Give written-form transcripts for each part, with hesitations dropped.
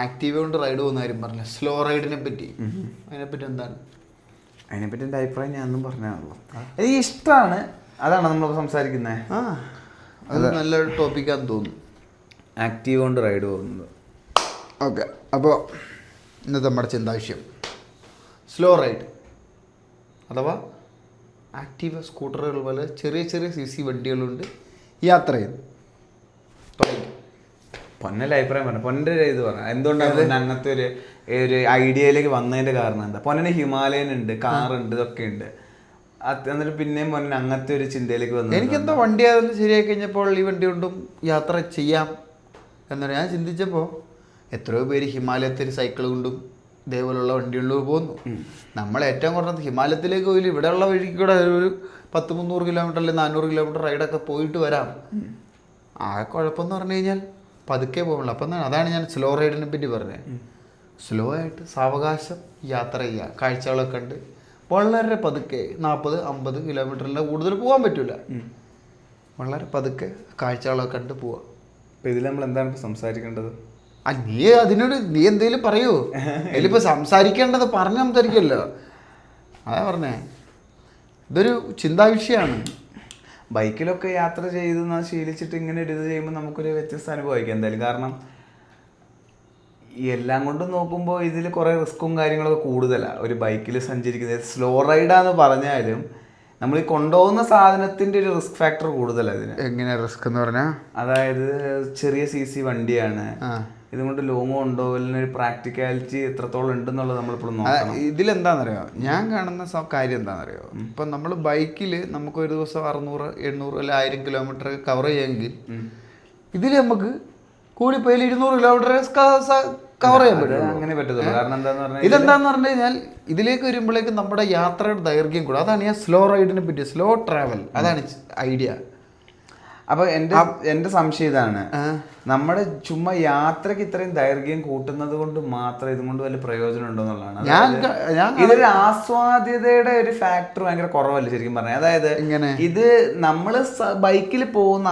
Active കൊണ്ട് ride പോകുന്ന കാര്യം പറഞ്ഞില്ല, സ്ലോ റൈഡിനെ പറ്റി അതിനെപ്പറ്റി എന്താണ്? അതിനെപ്പറ്റി എൻ്റെ അഭിപ്രായം ഞാൻ ഒന്നും പറഞ്ഞാണല്ലോ. എനിക്ക് ഇഷ്ടമാണ്, അതാണ് നമ്മൾ സംസാരിക്കുന്നത്. അത് നല്ലൊരു ടോപ്പിക്കാന്ന് തോന്നുന്നു, ആക്റ്റീവ് കൊണ്ട് റൈഡ് പോകുന്നത്. ഓക്കെ, അപ്പോൾ ഇന്നത്തെ നമ്മുടെ ചിന്താവിഷയം സ്ലോ റൈഡ് അഥവാ ആക്റ്റീവ് സ്കൂട്ടറുകൾ പോലെ ചെറിയ ചെറിയ CC വണ്ടികളുണ്ട് യാത്ര ചെയ്ത് തുടങ്ങി. പൊന്നൻ്റെ അഭിപ്രായം പറഞ്ഞു, പൊന്നൻ്റെ ഇത് പറഞ്ഞു എന്തുകൊണ്ടാണ് അങ്ങനത്തെ ഒരു ഐഡിയയിലേക്ക് വന്നതിൻ്റെ കാരണം എന്താ? പൊന്നന് ഹിമാലയൻ ഉണ്ട്, കാറുണ്ട്, ഇതൊക്കെ ഉണ്ട്. എന്നിട്ട് പിന്നെയും പൊന്നൻ അങ്ങനത്തെ ഒരു ചിന്തയിലേക്ക് വന്നു. എനിക്കെന്തോ വണ്ടി അതെല്ലാം ശരിയായി കഴിഞ്ഞപ്പോൾ ഈ വണ്ടി കൊണ്ടും യാത്ര ചെയ്യാം എന്നൊരു ഞാൻ ചിന്തിച്ചപ്പോൾ എത്രയോ പേര് ഹിമാലയത്തിൽ സൈക്കിൾ കൊണ്ടും ഇതേപോലുള്ള വണ്ടികളിൽ പോകുന്നു. നമ്മൾ ഏറ്റവും കുറഞ്ഞത് ഹിമാലയത്തിലേക്ക് പോയി ഇവിടെയുള്ള വഴിക്ക് കൂടെ ഒരു 100-300 കിലോമീറ്റർ അല്ലെങ്കിൽ 400 കിലോമീറ്റർ റൈഡൊക്കെ പോയിട്ട് വരാം. ആ കുഴപ്പമെന്ന് പറഞ്ഞു കഴിഞ്ഞാൽ പതുക്കെ പോകുള്ളൂ. അപ്പം അതാണ് ഞാൻ സ്ലോ റൈഡിനെ പറ്റി പറഞ്ഞത്. സ്ലോ ആയിട്ട് സാവകാശം യാത്ര ചെയ്യുക, കാഴ്ചകളൊക്കെ ഉണ്ട്, വളരെ പതുക്കെ 40-50 കിലോമീറ്ററിൻ്റെ കൂടുതൽ പോകാൻ പറ്റില്ല. വളരെ പതുക്കെ കാഴ്ചകളൊക്കെ കണ്ട് പോവാം. അപ്പം ഇതിൽ നമ്മൾ എന്താണ് സംസാരിക്കേണ്ടത്? നീ അതിനോട് നീ എന്തെങ്കിലും പറയൂ. ഇതിലിപ്പോൾ സംസാരിക്കേണ്ടത് പറഞ്ഞ് സംസാരിക്കുമല്ലോ, അതാ പറഞ്ഞേ. ഇതൊരു ചിന്താവിഷയമാണ്. ബൈക്കിലൊക്കെ യാത്ര ചെയ്ത് ശീലിച്ചിട്ട് ഇങ്ങനെ ഒരു ഇത് ചെയ്യുമ്പോൾ നമുക്കൊരു വ്യത്യസ്ത അനുഭവമായിരിക്കും എന്തായാലും. കാരണം ഈ എല്ലാം കൊണ്ടും നോക്കുമ്പോൾ ഇതിൽ കുറേ റിസ്ക്കും കാര്യങ്ങളൊക്കെ കൂടുതലാണ് ഒരു ബൈക്കിൽ സഞ്ചരിക്കുന്നത്. സ്ലോ റൈഡാന്ന് പറഞ്ഞാലും നമ്മൾ ഈ കൊണ്ടുപോകുന്ന സാധനത്തിൻ്റെ ഒരു റിസ്ക് ഫാക്ടർ കൂടുതലാണ് ഇതിന്. എങ്ങനെ റിസ്ക് എന്ന് പറഞ്ഞാൽ? അതായത് ചെറിയ CC വണ്ടിയാണ്, ഇതുകൊണ്ട് ലോങ് കൊണ്ടുപോകലിനൊരു പ്രാക്ടിക്കാലിറ്റി എത്രത്തോളം ഉണ്ടെന്നുള്ളത് നമ്മളിപ്പോഴും നോക്കണം. ഇതിലെന്താണെന്നറിയോ, ഞാൻ കാണുന്ന കാര്യം എന്താണെന്നറിയോ, ഇപ്പം നമ്മൾ ബൈക്കിൽ നമുക്ക് ഒരു ദിവസം 600, 800 അല്ല 1000 കിലോമീറ്റർ കവർ ചെയ്യാമെങ്കിൽ ഇതിൽ നമുക്ക് കൂടിപ്പോയാൽ 200 കിലോമീറ്റർ കവർ ചെയ്യാൻ പറ്റും. അങ്ങനെ പറ്റത്തുള്ളൂ. കാരണം എന്താന്ന് പറഞ്ഞാൽ ഇതെന്താന്ന് പറഞ്ഞു കഴിഞ്ഞാൽ ഇതിലേക്ക് വരുമ്പോഴേക്കും നമ്മുടെ യാത്രയുടെ ദൈർഘ്യം കൂടെ. അതാണ് ഞാൻ സ്ലോ റൈഡിനെ പറ്റി, സ്ലോ ട്രാവൽ, അതാണ് ഐഡിയ. അപ്പോൾ എൻ്റെ സംശയം ഇതാണ്, നമ്മുടെ ചുമ്മാ യാത്രക്ക് ഇത്രയും ദൈർഘ്യം കൂട്ടുന്നത് കൊണ്ട് മാത്രം ഇതുകൊണ്ട് വലിയ പ്രയോജനം ഉണ്ടോ എന്നുള്ളതാണ്. ഇതൊരു ആസ്വാദ്യതയുടെ ഒരു ഫാക്ടർ ഭയങ്കര കുറവല്ലേ ശരിക്കും പറഞ്ഞാൽ. അതായത് ഇത് നമ്മൾ ബൈക്കിൽ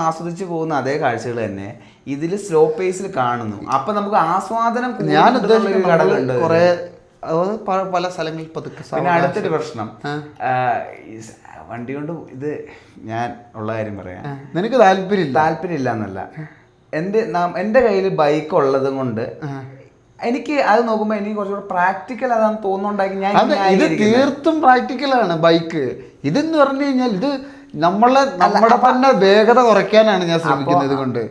ആസ്വദിച്ച് പോകുന്ന അതേ കാഴ്ചകൾ തന്നെ ഇതിൽ സ്ലോ പേസിൽ കാണുന്നു. അപ്പൊ നമുക്ക് ആസ്വാദനം കുറെ പല സ്ഥലങ്ങളിൽ പതുക്കെ. പിന്നെ അടുത്തൊരു പ്രശ്നം, വണ്ടി കൊണ്ട് ഇത് ഞാൻ ഉള്ള കാര്യം പറയാം, നിനക്ക് താല്പര്യമില്ല എന്നല്ല, എൻ്റെ കയ്യിൽ ബൈക്ക് ഉള്ളത് കൊണ്ട് എനിക്ക് അത് നോക്കുമ്പോൾ എനിക്ക് കുറച്ചുകൂടെ പ്രാക്ടിക്കൽ അതാന്ന് തോന്നുന്നുണ്ടാക്കി ഞാൻ. ഇത് തീർത്തും പ്രാക്ടിക്കലാണ് ബൈക്ക്. ഇതെന്ന് പറഞ്ഞു കഴിഞ്ഞാൽ ഇത് നമ്മുടെ തന്നെ വേഗത കുറയ്ക്കാനാണ് ഞാൻ ശ്രമിക്കുന്നത്. ഇതുകൊണ്ട്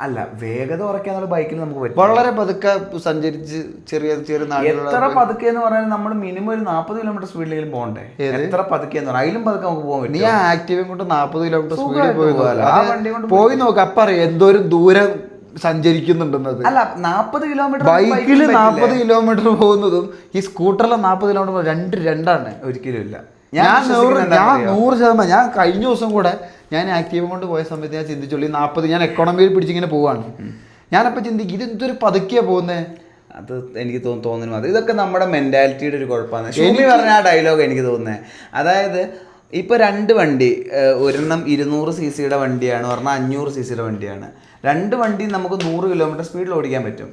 അല്ല, വേഗത കുറയ്ക്കാന്നുള്ള ബൈക്കിൽ നമുക്ക് പറ്റും. വളരെ പതുക്കെ സഞ്ചരിച്ച് ചെറിയ ചെറിയ എത്ര പതുക്കെ എന്ന് പറഞ്ഞാൽ നമ്മൾ മിനിമം ഒരു 40 കിലോമീറ്റർ സ്പീഡിലെങ്കിലും പോകണ്ടേ? എത്ര പതുക്കെ എന്ന് പറഞ്ഞാൽ അതിലും പതുക്കെ നമുക്ക് പോകാൻ പറ്റും. നീ ആക്റ്റീവും കൊണ്ട് 40 കിലോമീറ്റർ സ്പീഡിൽ പോയി നോക്ക്, അപ്പ അറിയാം എന്തോരം ദൂരം സഞ്ചരിക്കുന്നുണ്ടെന്നത്. അല്ല, 40 കിലോമീറ്റർ ബൈക്കിൽ 40 കിലോമീറ്റർ പോകുന്നതും ഈ സ്കൂട്ടറിലെ 40 കിലോമീറ്റർ രണ്ടാണ്. ഒരിക്കലും ഇല്ല. ഞാൻ 100%. ഞാൻ കഴിഞ്ഞ ദിവസം കൂടെ ഞാൻ ആക്റ്റീവ് കൊണ്ട് പോയ സമയത്ത് ഞാൻ ചിന്തിച്ചുള്ളൂ 40 ഞാൻ എക്കോണമിയിൽ പിടിച്ചിങ്ങനെ പോവാണ്. ഞാനപ്പോൾ ചിന്തിക്കും ഇതെന്തൊരു പതുക്കിയാ പോകുന്നത്. അത് എനിക്ക് തോന്നുന്നു അത് ഇതൊക്കെ നമ്മുടെ മെന്റാലിറ്റിയുടെ ഒരു കുഴപ്പമാണ്. ഷൂമി പറഞ്ഞ ആ ഡയലോഗ് എനിക്ക് തോന്നുന്നത്. അതായത് ഇപ്പോൾ 2 വണ്ടി, ഒരെണ്ണം 200 cc വണ്ടിയാണ്, ഒരെണ്ണം 500 cc വണ്ടിയാണ്. 2 വണ്ടി നമുക്ക് 100 കിലോമീറ്റർ സ്പീഡിൽ ഓടിക്കാൻ പറ്റും.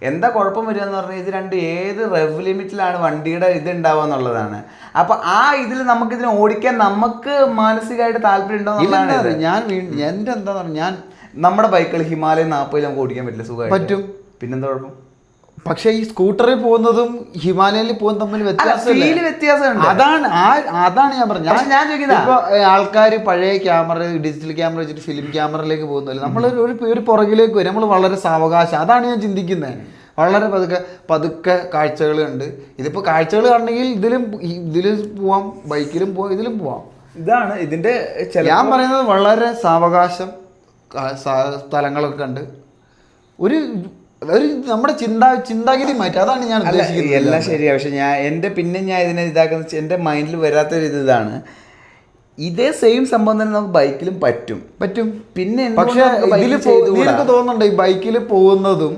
എന്താ കുഴപ്പം വരിക എന്ന് പറഞ്ഞാൽ ഇത് രണ്ടും ഏത് റെവ് ലിമിറ്റിലാണ് വണ്ടിയുടെ ഇത് ഉണ്ടാവുക എന്നുള്ളതാണ്. അപ്പൊ ആ ഇതിൽ നമുക്ക് ഇതിനെ ഓടിക്കാൻ നമുക്ക് മാനസികമായിട്ട് താല്പര്യം ഉണ്ടോ എന്നുള്ളതാണ്. എന്റെ എന്താ ഞാൻ നമ്മുടെ ബൈക്കുകൾ ഹിമാലയൻ 40 നമുക്ക് ഓടിക്കാൻ പറ്റില്ല, സുഖമായിട്ട് പറ്റും. പിന്നെന്താ കുഴപ്പം? പക്ഷെ ഈ സ്കൂട്ടറിൽ പോകുന്നതും ഹിമാലയനിൽ പോകുന്നതും തമ്മിൽ വ്യത്യാസമുണ്ട്. അതാണ് ഞാൻ പറഞ്ഞത്. ഞാൻ ചോദിക്കുന്നത് ഇപ്പൊ ആൾക്കാർ പഴയ ക്യാമറ, ഡിജിറ്റൽ ക്യാമറ വെച്ചിട്ട് ഫിലിം ക്യാമറയിലേക്ക് പോകുന്നില്ല. നമ്മൾ ഒരു പുറകിലേക്ക് വരും, നമ്മൾ വളരെ സാവകാശം. അതാണ് ഞാൻ ചിന്തിക്കുന്നത്. വളരെ പതുക്കെ കാഴ്ചകൾ കണ്ട്. ഇതിപ്പോ കാഴ്ചകൾ കാണണമെങ്കിൽ ഇതിലും പോവാം, ബൈക്കിലും പോവാം, ഇതിലും പോവാം. ഇതാണ് ഇതിന്റെ ഞാൻ പറയുന്നത്. വളരെ സാവകാശം സ്ഥലങ്ങളൊക്കെ കണ്ട് ഒരു നമ്മുടെ ചിന്താഗതി മാറ്റി. അതാണ് ഞാൻ ഉദ്ദേശിക്കുന്നത്. എല്ലാം ശരിയാണ്. പക്ഷെ ഞാൻ ഇതിനെ ഇതാക്കുന്ന എൻ്റെ മൈൻഡിൽ വരാത്തൊരു ഇതാണ്, ഇതേ സെയിം സംഭവം തന്നെ നമുക്ക് ബൈക്കിലും പറ്റും. പിന്നെ പക്ഷെ ഇതിൽ നിനക്ക് തോന്നുന്നുണ്ട് ഈ ബൈക്കിൽ പോകുന്നതും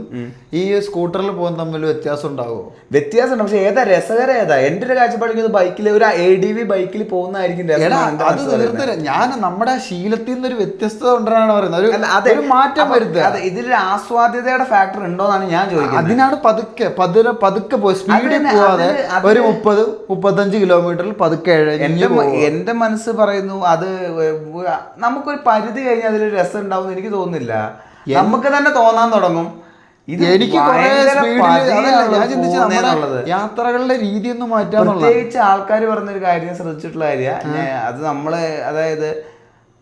ഈ സ്കൂട്ടറിൽ പോകുന്ന തമ്മിൽ വ്യത്യാസം ഉണ്ടാവുമോ? വ്യത്യാസമുണ്ട്, പക്ഷെ ഏതാ രസകരം ഏതാ? എൻ്റെ ഒരു കാഴ്ചപ്പാടിൽ ബൈക്കിൽ ഒരു ADV ബൈക്കിൽ പോകുന്നതായിരിക്കും അത് നിർത്തില്ല. ഞാൻ നമ്മുടെ ശീലത്തിൽ നിന്നൊരു വ്യത്യസ്തത ഉണ്ടെന്നാണ് പറയുന്നത്. ഒരു മാറ്റം വരുത്തുക. ഇതിലൊരു ആസ്വാദ്യതയുടെ ഫാക്ടർ ഉണ്ടോന്നാണ് ഞാൻ ചോദിക്കുന്നത്. അതിനാണ് പതുക്കെ പോയി സ്പീഡിൽ പോവാതെ ഒരു 30-35 കിലോമീറ്ററിൽ പതുക്കെ എന്റെ മനസ്സ് പറയുന്നു അത് നമുക്കൊരു പരിധി കഴിഞ്ഞാൽ അതിലൊരു രസം ഉണ്ടാവും എനിക്ക് തോന്നുന്നില്ല. നമുക്ക് തന്നെ തോന്നാൻ തുടങ്ങും. എനിക്ക് യാത്രകളുടെ രീതി ഒന്ന് മാറ്റാൻ. പ്രത്യേകിച്ച് ആൾക്കാർ പറഞ്ഞൊരു കാര്യം ശ്രദ്ധിച്ചിട്ടുള്ള കാര്യം, അത് നമ്മള് അതായത്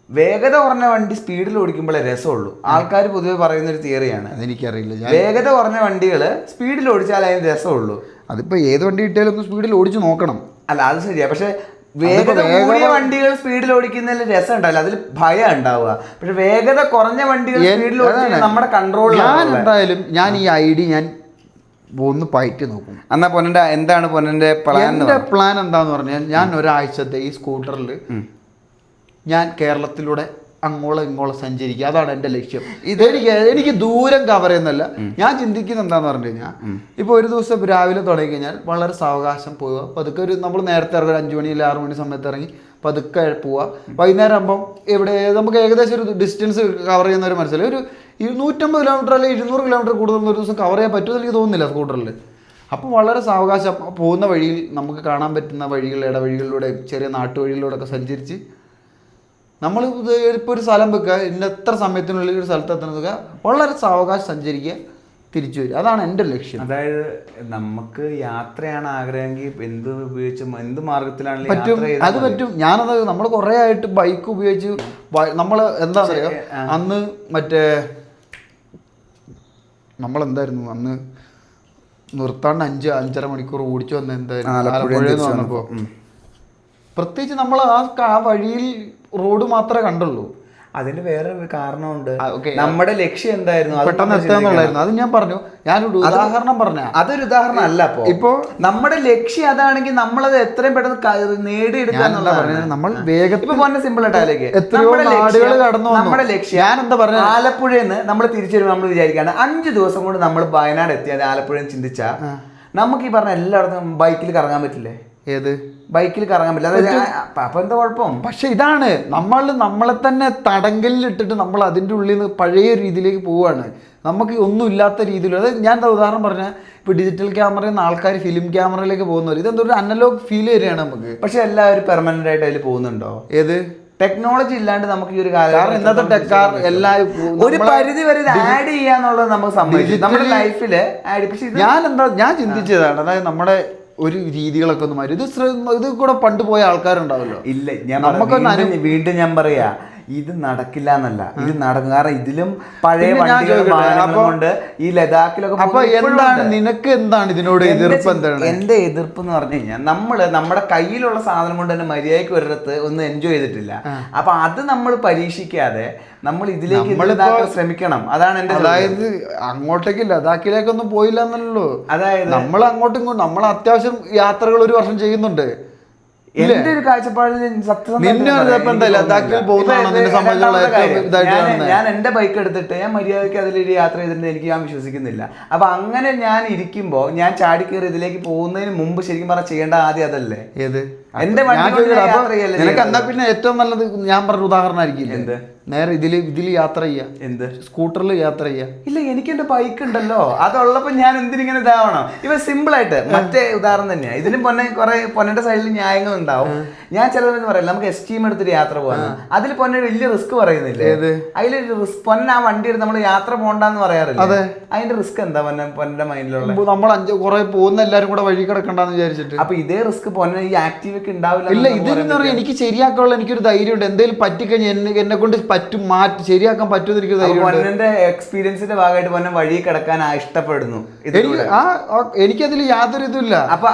വേഗത കുറഞ്ഞ വണ്ടി സ്പീഡിൽ ഓടിക്കുമ്പോഴേ രസമുള്ളൂ. ആൾക്കാർ പൊതുവെ പറയുന്ന ഒരു തിയറിയാണ്. അതെനിക്കറിയില്ല. വേഗത കുറഞ്ഞ വണ്ടികൾ സ്പീഡിൽ ഓടിച്ചാൽ അതിന് രസമുള്ളൂ. അതിപ്പോ ഏത് വണ്ടി കിട്ടിയാലും ഒന്ന് സ്പീഡിൽ ഓടിച്ചു നോക്കണം. അല്ല അത് ശരിയാ, പക്ഷെ വേഗത കൂടിയ വണ്ടികൾ സ്പീഡിൽ ഓടിക്കുന്നതിൽ രസം ഉണ്ടാവില്ല, അതിൽ ഭയം ഉണ്ടാവുക. പക്ഷെ വേഗത കുറഞ്ഞ വണ്ടികൾ സ്പീഡിൽ ഓടിച്ചാൽ നമ്മുടെ കൺട്രോളിൽ. എന്തായാലും ഞാൻ ഈ ഐഡിയ ഞാൻ ഒന്ന് പയറ്റി നോക്കും. എന്നാ പൊന്നന്റെ എന്താണ് പൊന്നന്റെ പ്ലാൻ? എന്റെ പ്ലാൻ എന്താന്ന് പറഞ്ഞാൽ ഞാൻ ഒരാഴ്ചത്തെ ഈ സ്കൂട്ടറിൽ ഞാൻ കേരളത്തിലൂടെ അങ്ങോളം ഇങ്ങോളം സഞ്ചരിക്കുക. അതാണ് എൻ്റെ ലക്ഷ്യം. എനിക്ക് ദൂരം കവർ ചെയ്യുന്നല്ല. ഞാൻ ചിന്തിക്കുന്നത് എന്താന്ന് പറഞ്ഞു കഴിഞ്ഞാൽ, ഇപ്പോൾ ഒരു ദിവസം രാവിലെ തുടങ്ങി കഴിഞ്ഞാൽ വളരെ സാവകാശം പോവുക. പതുക്കെ നമ്മൾ നേരത്തെ ഇറങ്ങി 5 മണി അല്ലെങ്കിൽ 6 മണി സമയത്ത് ഇറങ്ങി പതുക്കെ പോവുക. വൈകുന്നേരം ആകുമ്പം ഇവിടെ നമുക്ക് ഏകദേശം ഒരു ഡിസ്റ്റൻസ് കവർ ചെയ്യുന്ന ഒരു മനസ്സിലായി. ഒരു 150 കിലോമീറ്റർ അല്ലെങ്കിൽ 200 കിലോമീറ്റർ കൂടുതൽ ഒരു ദിവസം കവർ ചെയ്യാൻ പറ്റുമെന്ന് എനിക്ക് തോന്നുന്നില്ല സ്കൂട്ടറിൽ. അപ്പം വളരെ സാവകാശം പോകുന്ന വഴിയിൽ നമുക്ക് കാണാൻ പറ്റുന്ന വഴികൾ, ഇടവഴികളിലൂടെ ചെറിയ നാട്ടുവഴികളിലൂടെ ഒക്കെ സഞ്ചരിച്ച് നമ്മൾ ഇപ്പോൾ ഒരു സ്ഥലം വെക്കുക, ഇന്ന എത്ര സമയത്തിനുള്ളിൽ ഒരു സ്ഥലത്ത് എത്തുന്നത്, വളരെ സാവകാശം സഞ്ചരിക്കുക, തിരിച്ചു വരിക. അതാണ് എൻ്റെ ലക്ഷ്യം. അതായത് നമുക്ക് യാത്രയാണ് ആഗ്രഹമെങ്കിൽ എന്ത് മാർഗത്തിലാണെങ്കിലും പറ്റും, അത് പറ്റും. ഞാനത് നമ്മൾ കുറേ ആയിട്ട് ബൈക്ക് ഉപയോഗിച്ച് നമ്മൾ എന്താ പറയുക, അന്ന് മറ്റേ നമ്മളെന്തായിരുന്നു അന്ന് നിർത്താണ്ട് 5-5.5 മണിക്കൂർ ഓടിച്ചു വന്ന എന്തായിരുന്നു ആലപ്പുഴയെന്ന് പറഞ്ഞപ്പോൾ. പ്രത്യേകിച്ച് നമ്മൾ ആ വഴിയിൽ റോഡ് മാത്രമേ കണ്ടുള്ളൂ. അതിന് വേറൊരു കാരണമുണ്ട്. നമ്മുടെ ലക്ഷ്യം എന്തായിരുന്നു? പെട്ടെന്ന് എത്താന്നുള്ളായിരുന്നു. അത് ഞാൻ പറഞ്ഞു. ഞാനൊരു ഉദാഹരണം പറഞ്ഞ അതൊരു ഉദാഹരണം അല്ല. ഇപ്പോ നമ്മുടെ ലക്ഷ്യം അതാണെങ്കിൽ നമ്മളത് എത്രയും പെട്ടെന്ന് നേടിയെടുക്കാൻ നമ്മൾ വേഗത്തിൽ സിമ്പിൾ ആയിട്ടാലേക്ക് എത്രയോ നാടുകൾ കടന്നു. നമ്മുടെ ലക്ഷ്യം ഞാൻ എന്താ പറഞ്ഞ ആലപ്പുഴയിൽ നിന്ന് നമ്മൾ തിരിച്ചു വരുമ്പോൾ നമ്മൾ വിചാരിക്കുകയാണ് 5 ദിവസം കൊണ്ട് നമ്മൾ വയനാട് എത്തിയാൽ ആലപ്പുഴയിൽ ചിന്തിച്ചാൽ നമുക്ക് ഈ പറഞ്ഞ എല്ലായിടത്തും ബൈക്കിൽ കറങ്ങാൻ പറ്റില്ലേ? ഏത് ബൈക്കിൽ കറങ്ങാൻ പറ്റില്ല. അപ്പൊ എന്താ കുഴപ്പം? പക്ഷെ ഇതാണ് നമ്മളെ തന്നെ തടങ്കലിൽ ഇട്ടിട്ട് നമ്മൾ അതിൻ്റെ ഉള്ളിൽ നിന്ന് പഴയ രീതിയിലേക്ക് പോവുകയാണ്. നമുക്ക് ഒന്നും ഇല്ലാത്ത രീതിയിൽ. അതായത് ഞാൻ എന്താ ഉദാഹരണം പറഞ്ഞാൽ, ഇപ്പോൾ ഡിജിറ്റൽ ക്യാമറയിൽ നിന്ന് ആൾക്കാർ ഫിലിം ക്യാമറയിലേക്ക് പോകുന്നവർ, ഇതെന്തോ ഒരു അനലോഗ് ഫീൽ വരികയാണ് നമുക്ക്. പക്ഷെ എല്ലാവരും പെർമനന്റ് ആയിട്ട് അതിൽ പോകുന്നുണ്ടോ? ഏത് ടെക്നോളജി ഇല്ലാണ്ട് നമുക്ക് ഈ ഒരു കാലം ഇന്നത്തെ ഒരു പരിധി വരെ ആഡ് ചെയ്യാന്നുള്ളത് നമുക്ക് സംഭവിച്ചു നമ്മുടെ ലൈഫില്. ഞാൻ ചിന്തിച്ചതാണ്. അതായത് നമ്മുടെ ഒരു രീതികളൊക്കെ ഒന്ന് മാറി. ഇത് കൂടെ പണ്ട് പോയ ആൾക്കാരുണ്ടാവല്ലോ. ഇല്ല, ഞാൻ വീണ്ടും ഞാൻ പറയാ, ഇത് നടക്കില്ല എന്നല്ല, ഇത് നടക്കും. കാരണം ഇതിലും പഴയ കൊണ്ട് ഈ ലഡാക്കിലൊക്കെ. അപ്പൊ എന്താണ് നിനക്ക്, എന്താണ് ഇതിനോട് എതിർപ്പ്? എന്താണ് എന്റെ എതിർപ്പ് എന്ന് പറഞ്ഞു കഴിഞ്ഞാൽ, നമ്മുടെ കയ്യിലുള്ള സാധനം കൊണ്ട് തന്നെ മര്യാദയ്ക്ക് ഒരിടത്ത് ഒന്ന് എൻജോയ് ചെയ്തിട്ടില്ല. അപ്പൊ അത് നമ്മൾ പരീക്ഷിക്കാതെ നമ്മൾ ഇതിലേക്ക് ശ്രമിക്കണം. അതാണ് എന്റെ. അതായത് അങ്ങോട്ടേക്ക് ലഡാക്കിലേക്കൊന്നും പോയില്ല എന്നല്ലോ. അതായത് നമ്മൾ അങ്ങോട്ടും ഇങ്ങോട്ടും നമ്മൾ അത്യാവശ്യം യാത്രകൾ ഒരു വർഷം ചെയ്യുന്നുണ്ട്. എന്റെ ഒരു കാഴ്ചപ്പാടിൽ ഞാൻ എന്റെ ബൈക്ക് എടുത്തിട്ട് ഞാൻ മര്യാദയ്ക്ക് അതിലൊരു യാത്ര ചെയ്തിട്ടുണ്ട്. എനിക്ക് ഞാൻ വിശ്വസിക്കുന്നില്ല. അപ്പൊ അങ്ങനെ ഞാൻ ഇരിക്കുമ്പോ ഞാൻ ചാടിക്കേറി ഇതിലേക്ക് പോകുന്നതിന് മുമ്പ് ശരിക്കും പറഞ്ഞാൽ ചെയ്യേണ്ട ആദ്യം അതല്ലേ? ഏത് എന്റെ നിനക്ക് എന്നാ പിന്നെ ഏറ്റവും നല്ലത് ഞാൻ പറഞ്ഞ ഉദാഹരണമായിരിക്കും. എന്ത് നേരെ ഇതിൽ യാത്ര ചെയ്യാം. എന്ത് സ്കൂട്ടറിൽ യാത്ര ചെയ്യാം. ഇല്ല, എനിക്ക് എന്റെ ബൈക്ക് ഉണ്ടല്ലോ. അതുള്ളപ്പോ ഞാൻ എന്തിനിങ്ങനെ ഇതാവണം? ഇവ സിമ്പിൾ ആയിട്ട് മറ്റേ ഉദാഹരണം തന്നെയാണ്. ഇതിലും പൊന്നന്റെ സൈഡിൽ ന്യായങ്ങൾ ഉണ്ടാവും. ഞാൻ ചിലവെന്ന് പറയില്ല, നമുക്ക് എസ്റ്റീം എടുത്തിട്ട് യാത്ര പോകാൻ. അതിൽ പൊന്നെ വലിയ റിസ്ക് പറയുന്നില്ലേ? അതിലൊരു റിസ്ക് പൊന്ന ആ വണ്ടി എടുത്ത് നമ്മൾ യാത്ര പോകണ്ടെന്ന് പറയാറില്ല. അതിന്റെ റിസ്ക് എന്താ പൊന്നന്റെ മൈൻഡിലുള്ള? നമ്മൾ കുറെ പോകുന്ന എല്ലാരും കൂടെ വഴി കിടക്കണ്ടെന്ന് വിചാരിച്ചിട്ട്. അപ്പൊ ഇതേ റിസ്ക് പൊന്ന ഈ ആക്റ്റീവ് ഒക്കെ ഉണ്ടാവില്ല. ഇല്ല, ഇതെന്ന് പറഞ്ഞാൽ എനിക്ക് ശരിയാക്കാനുള്ള എനിക്കൊരു ധൈര്യമുണ്ട്. എന്തെങ്കിലും പറ്റിക്കഴിഞ്ഞാൽ എന്നെ കൊണ്ട് ശരിയാക്കാൻ പറ്റുമെന്ന് എനിക്ക് ധൈര്യം. എക്സ്പീരിയൻസിന്റെ ഭാഗമായിട്ട് പൊന്നെ വഴി കിടക്കാൻ ഇഷ്ടപ്പെടുന്നു. എനിക്കതിൽ യാതൊരു ഇതുമില്ല. അപ്പൊ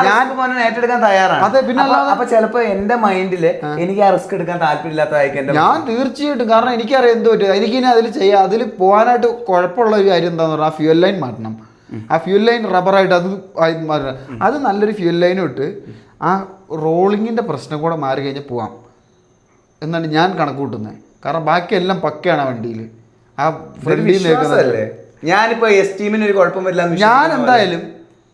ഞാൻ ഏറ്റെടുക്കാൻ തയ്യാറാണ്. അതെ, പിന്നെ അപ്പൊ ചിലപ്പോ എന്റെ മൈൻഡില് എനിക്ക് ആ റിസ്ക് എടുക്കാൻ താല്പര്യമില്ലാത്തതായിരിക്കും. ഞാൻ തീർച്ചയായിട്ടും, കാരണം എനിക്കറിയാം എന്ത് പറ്റും. എനിക്കിനി അതിൽ ചെയ്യാം. അതിൽ പോകാനായിട്ട് കുഴപ്പമുള്ള ഒരു കാര്യം എന്താന്ന് പറഞ്ഞാൽ, ആ ഫ്യൂൽ ലൈൻ മാറ്റണം. ആ ഫ്യൂൽ ലൈൻ റബ്ബറായിട്ട് അത് മാറ്റണം. അത് നല്ലൊരു ഫ്യൂൽ ലൈനും ഇട്ട് ആ റോളിങ്ങിന്റെ പ്രശ്നം കൂടെ മാറി കഴിഞ്ഞാൽ പോവാം എന്നാണ് ഞാൻ കണക്ക് കൂട്ടുന്നത്. കാരണം ബാക്കിയെല്ലാം പക്കയാണ് വണ്ടിയിൽ. ആ ഫ്രണ്ടിൽ നിൽക്കുന്നത് ഞാനിപ്പോ എസ്റ്റീമിന് ഒരു കുഴപ്പം വരില്ല. ഞാൻ എന്തായാലും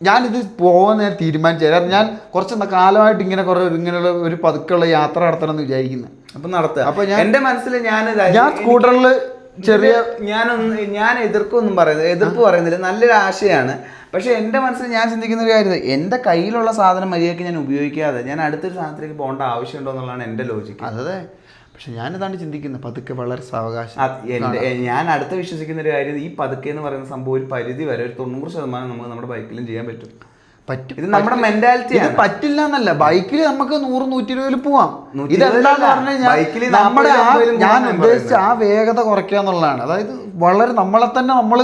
ഞാനിത് പോകാൻ ഞാൻ തീരുമാനിച്ചു. കാരണം ഞാൻ കുറച്ച് കാലമായിട്ട് ഇങ്ങനെയുള്ള ഒരു പതുക്കെയുള്ള യാത്ര നടത്തണം എന്ന് വിചാരിക്കുന്നത്. അപ്പൊ നടത്തുക. അപ്പൊ എന്റെ മനസ്സിൽ ഞാൻ സ്കൂട്ടറിൽ ചെറിയ ഞാൻ എതിർപ്പ് പറയുന്നില്ല, നല്ലൊരു ആശയമാണ്. പക്ഷെ എൻ്റെ മനസ്സിൽ ഞാൻ ചിന്തിക്കുന്ന ഒരു കാര്യം, എൻ്റെ കയ്യിലുള്ള സാധനം മര്യാദയ്ക്ക് ഞാൻ ഉപയോഗിക്കാതെ ഞാൻ അടുത്തൊരു സാധനത്തിലേക്ക് പോകേണ്ട ആവശ്യമുണ്ടോ എന്നുള്ളതാണ് എൻ്റെ ലോജിക്ക്. അതെ, പക്ഷെ ഞാനിതാണ് ചിന്തിക്കുന്നത്, പതുക്കെ വളരെ സാവകാശം. ഞാൻ അടുത്ത വിശ്വസിക്കുന്ന ഒരു കാര്യം, ഈ പതുക്കെ എന്ന് പറയുന്ന സംഭവം ഒരു പരിധി വരെ ഒരു 90% നമുക്ക് നമ്മുടെ ബൈക്കിലും ചെയ്യാൻ പറ്റും. ഇത് നമ്മുടെ മെന്റാലിറ്റി പറ്റില്ല എന്നല്ല, ബൈക്കിൽ നമുക്ക് 100-120 പോവാം. ഇതെന്താന്ന് പറഞ്ഞു കഴിഞ്ഞാൽ നമ്മുടെ ഞാൻ ഉദ്ദേശിച്ച ആ വേഗത കുറയ്ക്കുക എന്നുള്ളതാണ്. അതായത് വളരെ നമ്മളെ തന്നെ നമ്മൾ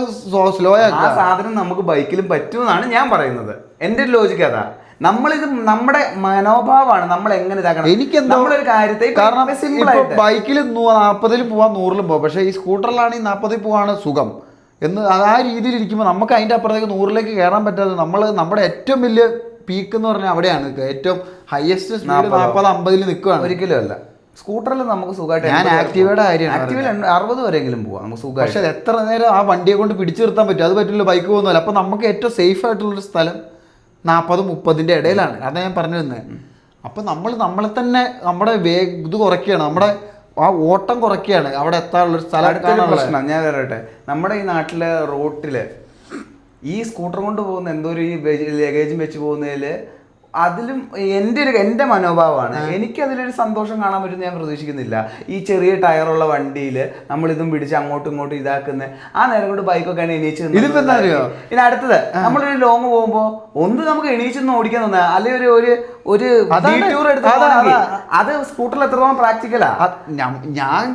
സ്ലോ ആക്കുക. ആ സാധനം നമുക്ക് ബൈക്കിലും പറ്റുമെന്നാണ് ഞാൻ പറയുന്നത്. എൻ്റെ ഒരു ലോജിക്ക് അതാ. നമ്മളിത് നമ്മുടെ മനോഭാവമാണ് നമ്മൾ എങ്ങനെ ഇതാക്കണം. എനിക്കെന്താ ഒരു കാര്യത്തെ, കാരണം ബൈക്കിൽ 40-ൽ പോവാം, 100-ലും പോവാം. പക്ഷേ ഈ സ്കൂട്ടറിലാണെങ്കിൽ 40-ൽ പോവാണ് സുഖം എന്ന് ആ രീതിയിൽ ഇരിക്കുമ്പോൾ നമുക്ക് അതിൻ്റെ അപ്പുറത്തേക്ക് 100-ലേക്ക് കയറാൻ പറ്റാതെ നമ്മുടെ ഏറ്റവും വലിയ പീക്ക് എന്ന് പറഞ്ഞാൽ അവിടെയാണ് നിൽക്കുക. ഏറ്റവും ഹയസ്റ്റ് സ്പീഡ് 40-50-ൽ നിൽക്കുകയാണ്. ഒരിക്കലും അല്ല. സ്കൂട്ടറിൽ നമുക്ക് സുഖമായിട്ട്, ഞാൻ ആക്റ്റീവയുടെ കാര്യം, ആക്റ്റീവിൽ 60 വരെയെങ്കിലും പോവാം നമുക്ക് സുഖം. പക്ഷെ എത്ര നേരം ആ വണ്ടിയെ കൊണ്ട് പിടിച്ചു നിർത്താൻ പറ്റും? അത് പറ്റില്ല, ബൈക്ക് പോകുന്നില്ല. അപ്പം നമുക്ക് ഏറ്റവും സേഫ് ആയിട്ടുള്ളൊരു സ്ഥലം 40-30-ന്റെ ഇടയിലാണ്. അതാണ് ഞാൻ പറഞ്ഞു തന്നത്. അപ്പം നമ്മളെ തന്നെ നമ്മുടെ ഇത് കുറയ്ക്കുകയാണ്, നമ്മുടെ ആ ഓട്ടം കുറയ്ക്കുകയാണ് അവിടെ എത്താനുള്ളൊരു സ്ഥലം. പ്രശ്നം ഞാൻ പറയട്ടെ, നമ്മുടെ ഈ നാട്ടിലെ റോട്ടില് ഈ സ്കൂട്ടർ കൊണ്ട് പോകുന്ന എന്തോ ഒരു ലഗേജും വെച്ച് പോകുന്നതിൽ അതിലും എൻ്റെ മനോഭാവമാണ്. എനിക്കതിലൊരു സന്തോഷം കാണാൻ പറ്റുമെന്ന് ഞാൻ പ്രതീക്ഷിക്കുന്നില്ല. ഈ ചെറിയ ടയറുള്ള വണ്ടിയിൽ നമ്മളിതും പിടിച്ച് അങ്ങോട്ടും ഇങ്ങോട്ടും ഇതാക്കുന്ന ആ നേരം കൊണ്ട് ബൈക്കൊക്കെ എണീച്ച് പിന്നെ അടുത്തത് നമ്മളൊരു ലോങ് പോകുമ്പോൾ ഒന്ന് നമുക്ക് എണീച്ചൊന്നും ഓടിക്കാൻ തോന്നുക, അല്ലെങ്കിൽ ഒരു ടൂർ എടുത്ത് അത് സ്കൂട്ടറിൽ എത്രത്തോളം പ്രാക്ടിക്കലാ? ഞാൻ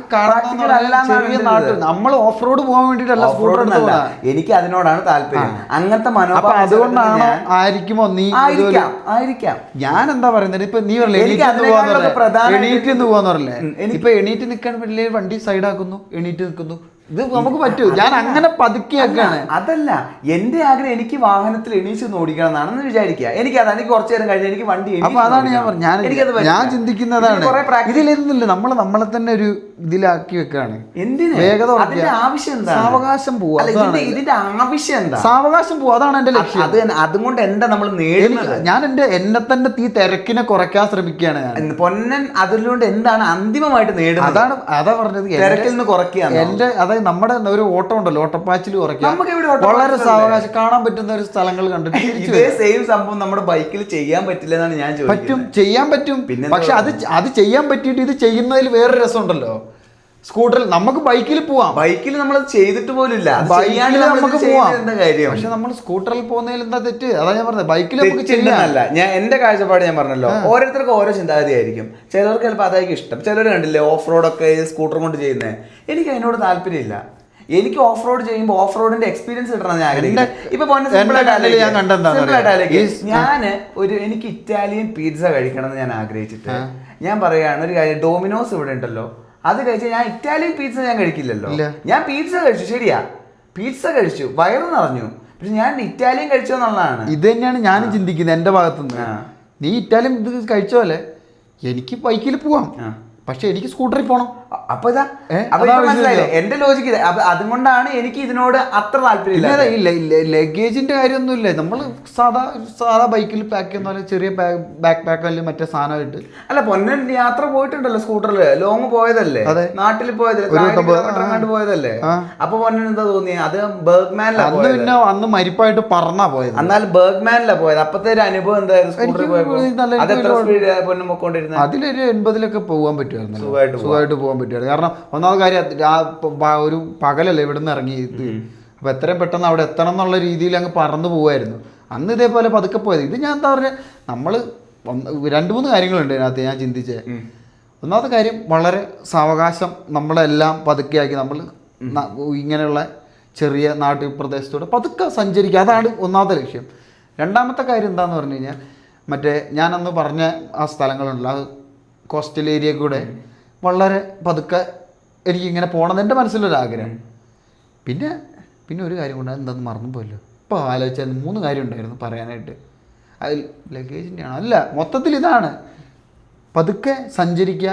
നമ്മൾ ഓഫ് റോഡ് പോകാൻ വേണ്ടിട്ടല്ല സ്കൂട്ടർ. എനിക്ക് അതിനോടാണ് താല്പര്യം. അങ്ങനത്തെ മനോഭാവം അതുകൊണ്ടാണ് ആയിരിക്കുമോ നീ ഞാൻ എന്താ പറയുന്നത്? ഇപ്പൊ നീ എണീറ്റ് പോവാന്ന് പറഞ്ഞേ, ഇപ്പൊ എണീറ്റ് നിൽക്കാൻ വലിയ വണ്ടി സൈഡാക്കുന്നു, എണീറ്റ് നിൽക്കുന്നു. ഇത് നമുക്ക് പറ്റൂ. ഞാൻ അങ്ങനെ പതുക്കിയൊക്കെയാണ്. അതല്ല എന്റെ ആഗ്രഹം, എനിക്ക് വാഹനത്തിൽ എണീച്ച് ഓടിക്കണം എന്നാണെന്ന് വിചാരിക്കുക. എനിക്കതാണ്, എനിക്ക് കുറച്ചു നേരം കഴിഞ്ഞാൽ എനിക്ക് വണ്ടി. അപ്പൊ അതാണ് ഞാൻ പറഞ്ഞത്, ഞാൻ ചിന്തിക്കുന്നതാണ് ഇതിലിരുന്നില്ല, നമ്മളെ തന്നെ ഒരു ഇതിലാക്കി വെക്കാണ്. എന്തിന്? വേഗത ആവശ്യം എന്താ? സാവകാശം പോവാ. ഇതിന്റെ ആവശ്യം എന്താ? സാവകാശം പോവാ, അതാണ് എന്റെ ലക്ഷ്യം. അതുകൊണ്ട് എന്താ നമ്മൾ നേടുന്നത്? ഞാൻ എന്നെ തന്നെ ഈ തിരക്കിനെ കുറയ്ക്കാൻ ശ്രമിക്കുകയാണ് ഞാൻ. പൊന്നൻ അതിലൂടെ എന്താണ് അന്തിമമായിട്ട് നേടുന്നത്? അതാ പറഞ്ഞത്, തിരക്കിൽ നിന്ന് കുറയ്ക്കുക. എന്റെ അതായത് നമ്മുടെ ഒരു ഓട്ടം ഉണ്ടല്ലോ, ഓട്ടപ്പാച്ചിൽ കുറയ്ക്കാം, വളരെ സാവകാശം കാണാൻ പറ്റുന്ന ഒരു സ്ഥലങ്ങൾ കണ്ടിട്ട് ഇതേ സെയിം സംഭവം നമ്മുടെ ബൈക്കിൽ ചെയ്യാൻ പറ്റില്ല എന്നാണ് ഞാൻ ചോദിക്കുന്നത്. പറ്റും, ചെയ്യാൻ പറ്റും. പക്ഷെ അത് ചെയ്യാൻ പറ്റിയിട്ട് ഇത് ചെയ്യുന്നതിൽ വേറൊരു രസമുണ്ടല്ലോ. സ്കൂട്ടറിൽ നമുക്ക് ബൈക്കിൽ പോവാം, ബൈക്കിൽ നമ്മൾ ചെയ്തിട്ട് പോലില്ല, നമുക്ക് പോവാം. പക്ഷെ നമ്മൾ സ്കൂട്ടറിൽ പോകുന്നതിൽ എന്താ തെറ്റ്? അതാ ഞാൻ പറഞ്ഞത്, ബൈക്കിൽ നമുക്ക് ചെയ്യാനല്ല. ഞാൻ എന്റെ കാഴ്ചപ്പാട് ഞാൻ പറഞ്ഞല്ലോ, ഓരോരുത്തർക്കും ഓരോ ചിന്താഗതി ആയിരിക്കും. ചിലർക്ക് ചിലപ്പോൾ അതായിരിക്കും ഇഷ്ടം. ചിലർ കണ്ടില്ലേ ഓഫ് റോഡൊക്കെ സ്കൂട്ടർ കൊണ്ട് ചെയ്യുന്നത്. എനിക്ക് അതിനോട് താല്പര്യമില്ല. എനിക്ക് ഓഫ് റോഡ് ചെയ്യുമ്പോൾ ഓഫ് റോഡിന്റെ എക്സ്പീരിയൻസ് കിട്ടണം ഞാൻ ആഗ്രഹിക്കുന്നത്. ഇപ്പൊ എനിക്ക് ഇറ്റാലിയൻ പിസ്സ കഴിക്കണം എന്ന് ഞാൻ ആഗ്രഹിച്ചിട്ട് ഞാൻ പറയുകയാണ് ഒരു കാര്യം, ഡോമിനോസ് ഇവിടെ ഉണ്ടല്ലോ, അത് കഴിച്ചാൽ ഞാൻ ഇറ്റാലിയൻ പിസ്സ ഞാൻ കഴിക്കില്ലല്ലോ. ഞാൻ പിസ്സ കഴിച്ചു, ശരിയാ, പിസ്സ കഴിച്ചു, വയറ് നിറഞ്ഞു, പക്ഷെ ഞാൻ ഇറ്റാലിയൻ കഴിച്ചോ എന്നുള്ളതാണ്. ഇത് തന്നെയാണ് ഞാനും ചിന്തിക്കുന്നത് എൻ്റെ ഭാഗത്തുനിന്ന്. നീ ഇറ്റാലിയൻ ഇത് കഴിച്ചോലെ എനിക്ക് ബൈക്കിൽ പോവാം, പക്ഷെ എനിക്ക് സ്കൂട്ടറിൽ പോകണം. അപ്പൊ മനസ്സിലായില്ലേ എന്റെ ലോജിക്ക്? അതുകൊണ്ടാണ് എനിക്ക് ഇതിനോട് അത്ര താല്പര്യമില്ല. ലഗേജിന്റെ കാര്യമൊന്നുമില്ല, നമ്മൾ സാധാ ബൈക്കിൽ പാക്ക് ചെയ്യുന്ന പോലെ ചെറിയ ബാക്ക് പാക്കല്ല മറ്റേ സാധനമായിട്ട്. അല്ല, പൊന്നൻ യാത്ര പോയിട്ടുണ്ടല്ലോ സ്കൂട്ടറിൽ, ലോങ് പോയതല്ലേ, നാട്ടിൽ പോയതല്ലേ, പോയതല്ലേ. അപ്പൊ പൊന്നൻ എന്താ തോന്നിയത്? അത് ബർഗ്മാനിലാണ്. പിന്നെ അന്ന് മരിപ്പായിട്ട് പറന്നാ പോയത്. എന്നാൽ ബർഗ്മാനിലാണ് പോയത്. അപ്പത്തെ ഒരു അനുഭവം എന്തായിരുന്നു? സ്കൂട്ടറിൽ പോയപ്പോൾ പൊന്നും പൊക്കോണ്ടിരുന്നത് അതിലൊരു 80-ലൊക്കെ പോകാൻ പറ്റുമായിരുന്നു, സുഖമായിട്ട് പോകാൻ പറ്റുമായിരുന്നു. കാരണം ഒന്നാമത് കാര്യം ഒരു പകലല്ലേ ഇവിടെ നിന്ന് ഇറങ്ങിയത്, അപ്പൊ എത്രയും പെട്ടെന്ന് അവിടെ എത്തണം എന്നുള്ള രീതിയിൽ അങ്ങ് പറന്നു പോവായിരുന്നു. അന്ന് ഇതേപോലെ പതുക്കെ പോയത്. ഇത് ഞാൻ എന്താ പറയുക, നമ്മൾ 2-3 കാര്യങ്ങളുണ്ട് ഇതിനകത്ത് ഞാൻ ചിന്തിച്ചേ. ഒന്നാമത്തെ കാര്യം, വളരെ സാവകാശം നമ്മളെല്ലാം പതുക്കെയാക്കി നമ്മൾ ഇങ്ങനെയുള്ള ചെറിയ നാട്ടു പ്രദേശത്തൂടെ പതുക്കെ സഞ്ചരിക്കുക, അതാണ് ഒന്നാമത്തെ ലക്ഷ്യം. രണ്ടാമത്തെ കാര്യം എന്താണെന്ന് പറഞ്ഞു കഴിഞ്ഞാൽ, മറ്റേ ഞാനന്ന് പറഞ്ഞ ആ സ്ഥലങ്ങളുണ്ടല്ലോ, ആ കോസ്റ്റൽ ഏരിയ കൂടെ വളരെ പതുക്കെ എനിക്കിങ്ങനെ പോകണമെന്ന് എൻ്റെ മനസ്സിലൊരാഗ്രഹം. പിന്നെ ഒരു കാര്യം കൊണ്ട് എന്താന്ന് മറന്നു പോയല്ലോ, ഇപ്പോൾ ആലോചിച്ചാൽ 3 കാര്യം ഉണ്ടായിരുന്നു പറയാനായിട്ട്. അതിൽ ലഗേജിൻ്റെ ആണോ? അല്ല, മൊത്തത്തിൽ ഇതാണ്, പതുക്കെ സഞ്ചരിക്കുക.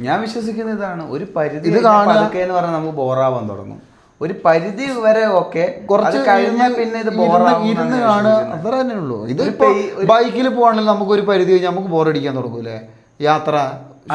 ഞാൻ വിശ്വസിക്കുന്ന ഇതാണ്, ഒരു പരിധി ഇത് കാണുക എന്ന് പറഞ്ഞാൽ നമുക്ക് ബോറാവാൻ തുടങ്ങും. ഒരു പരിധി വരെ ഓക്കെ, കുറച്ച് കഴിഞ്ഞാൽ പിന്നെ ഇത് ഇരുന്ന് കാണുക അത്ര തന്നെ ഉള്ളൂ. ഇത് ബൈക്കിൽ പോകണമെങ്കിൽ നമുക്ക് ഒരു പരിധി കഴിഞ്ഞാൽ നമുക്ക് ബോറടിക്കാൻ തുടങ്ങൂലേ യാത്ര,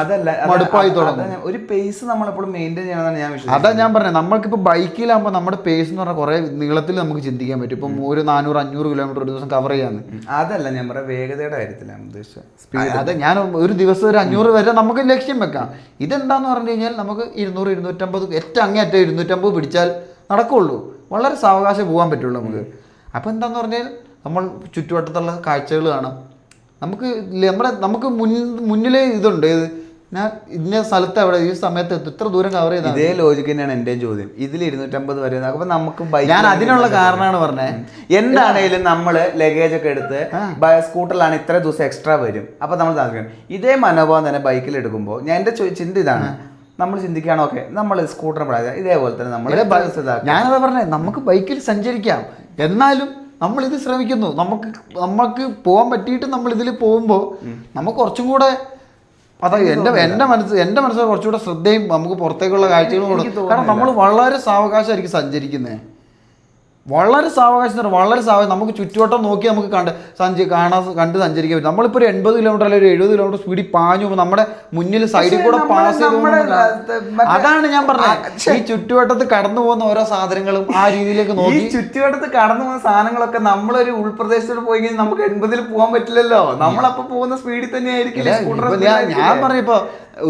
അതല്ല മടുപ്പായി തുടങ്ങും. ഒരു പേസ് നമ്മളെപ്പോഴും മെയിൻറ്റെയിൻ ചെയ്യണമെന്നാണ് ഞാൻ വിശ്വസിക്കുന്നത്. അതാ ഞാൻ പറഞ്ഞത്, നമ്മൾക്കിപ്പോൾ ബൈക്കിലാകുമ്പോൾ നമ്മുടെ പേസ് എന്ന് പറഞ്ഞാൽ കുറേ നീളത്തിൽ നമുക്ക് ചിന്തിക്കാൻ പറ്റും. ഇപ്പം ഒരു 400-500 കിലോമീറ്റർ ഒരു ദിവസം കവർ ചെയ്യാന്ന്. അതല്ല ഞാൻ പറയാം, വേഗതയുടെ കാര്യത്തിലാണ് ഉദ്ദേശിച്ചത്. അതെ, ഞാൻ ഒരു ദിവസം ഒരു 500 വരെ നമുക്ക് ലക്ഷ്യം വെക്കാം. ഇതെന്താന്ന് പറഞ്ഞു കഴിഞ്ഞാൽ നമുക്ക് 200-250 ഏറ്റവും അങ്ങേറ്റം 250 പിടിച്ചാൽ നടക്കുള്ളൂ. വളരെ സാവകാശം പോകാൻ പറ്റുള്ളൂ നമുക്ക്. അപ്പോൾ എന്താന്ന് പറഞ്ഞാൽ നമ്മൾ ചുറ്റുവട്ടത്തുള്ള കാഴ്ചകൾ കാണാം. നമുക്ക് മുന്നിലേ ഇതുണ്ട്, ഞാൻ ഇന്ന സ്ഥലത്ത് എവിടെ ഈ സമയത്ത് ഇത്ര ദൂരം കവർ ചെയ്താൽ. ഇതേ ലോജിക്ക് തന്നെയാണ് എൻ്റെയും ചോദ്യം. ഇതിൽ 250 വരെ അപ്പൊ നമുക്ക് ഞാൻ അതിനുള്ള കാരണമാണ് പറഞ്ഞത്. എന്താണേലും നമ്മൾ ലഗേജ് ഒക്കെ എടുത്ത് സ്കൂട്ടറിലാണ് ഇത്ര ദിവസം എക്സ്ട്രാ വരും. അപ്പൊ നമ്മൾ താല്പര്യം ഇതേ മനോഭാവം തന്നെ ബൈക്കിൽ എടുക്കുമ്പോൾ ഞാൻ എൻ്റെ ചിന്ത ഇതാണ്, നമ്മൾ ചിന്തിക്കുകയാണ് ഓക്കെ നമ്മൾ സ്കൂട്ടർ ഇതേപോലെ തന്നെ നമ്മൾ ഞാനതാ പറഞ്ഞത്, നമുക്ക് ബൈക്കിൽ സഞ്ചരിക്കാം, എന്നാലും നമ്മളിത് ശ്രമിക്കുന്നു. നമുക്ക് പോകാൻ പറ്റിയിട്ട് നമ്മൾ ഇതിൽ പോകുമ്പോൾ നമുക്ക് കുറച്ചും കൂടെ അതായത് എൻ്റെ മനസ്സിൽ കുറച്ചുകൂടെ ശ്രദ്ധയും നമുക്ക് പുറത്തേക്കുള്ള കാഴ്ചകളും കൊടുക്കും. കാരണം നമ്മൾ വളരെ സാവകാശമായിരിക്കും സഞ്ചരിക്കുന്നത്. വളരെ സാവകാശം, വളരെ സാവകാശം. നമുക്ക് ചുറ്റുവട്ടം നോക്കി നമുക്ക് കണ്ട് സഞ്ചരിക്കാൻ പറ്റും. നമ്മളിപ്പോൾ ഒരു 80 കിലോമീറ്റർ അല്ലെങ്കിൽ ഒരു 70 കിലോമീറ്റർ സ്പീഡിൽ പാഞ്ഞു പോകുമ്പോൾ നമ്മുടെ മുന്നിൽ സൈഡിൽ കൂടെ പാസ് ചെയ്ത്, അതാണ് ഞാൻ പറഞ്ഞത്. ഈ ചുറ്റുവട്ടത്ത് കടന്നു പോകുന്ന ഓരോ സാധനങ്ങളും ആ രീതിയിലേക്ക് നോക്കി. ഈ ചുറ്റുവട്ടത്ത് കടന്നു പോകുന്ന സാധനങ്ങളൊക്കെ നമ്മളൊരു ഉൾപ്രദേശത്തോട് പോയി കഴിഞ്ഞാൽ നമുക്ക് 80-ൽ പോകാൻ പറ്റില്ലല്ലോ. നമ്മളപ്പോൾ പോകുന്ന സ്പീഡിൽ തന്നെ ആയിരിക്കും. ഞാൻ പറഞ്ഞിപ്പോ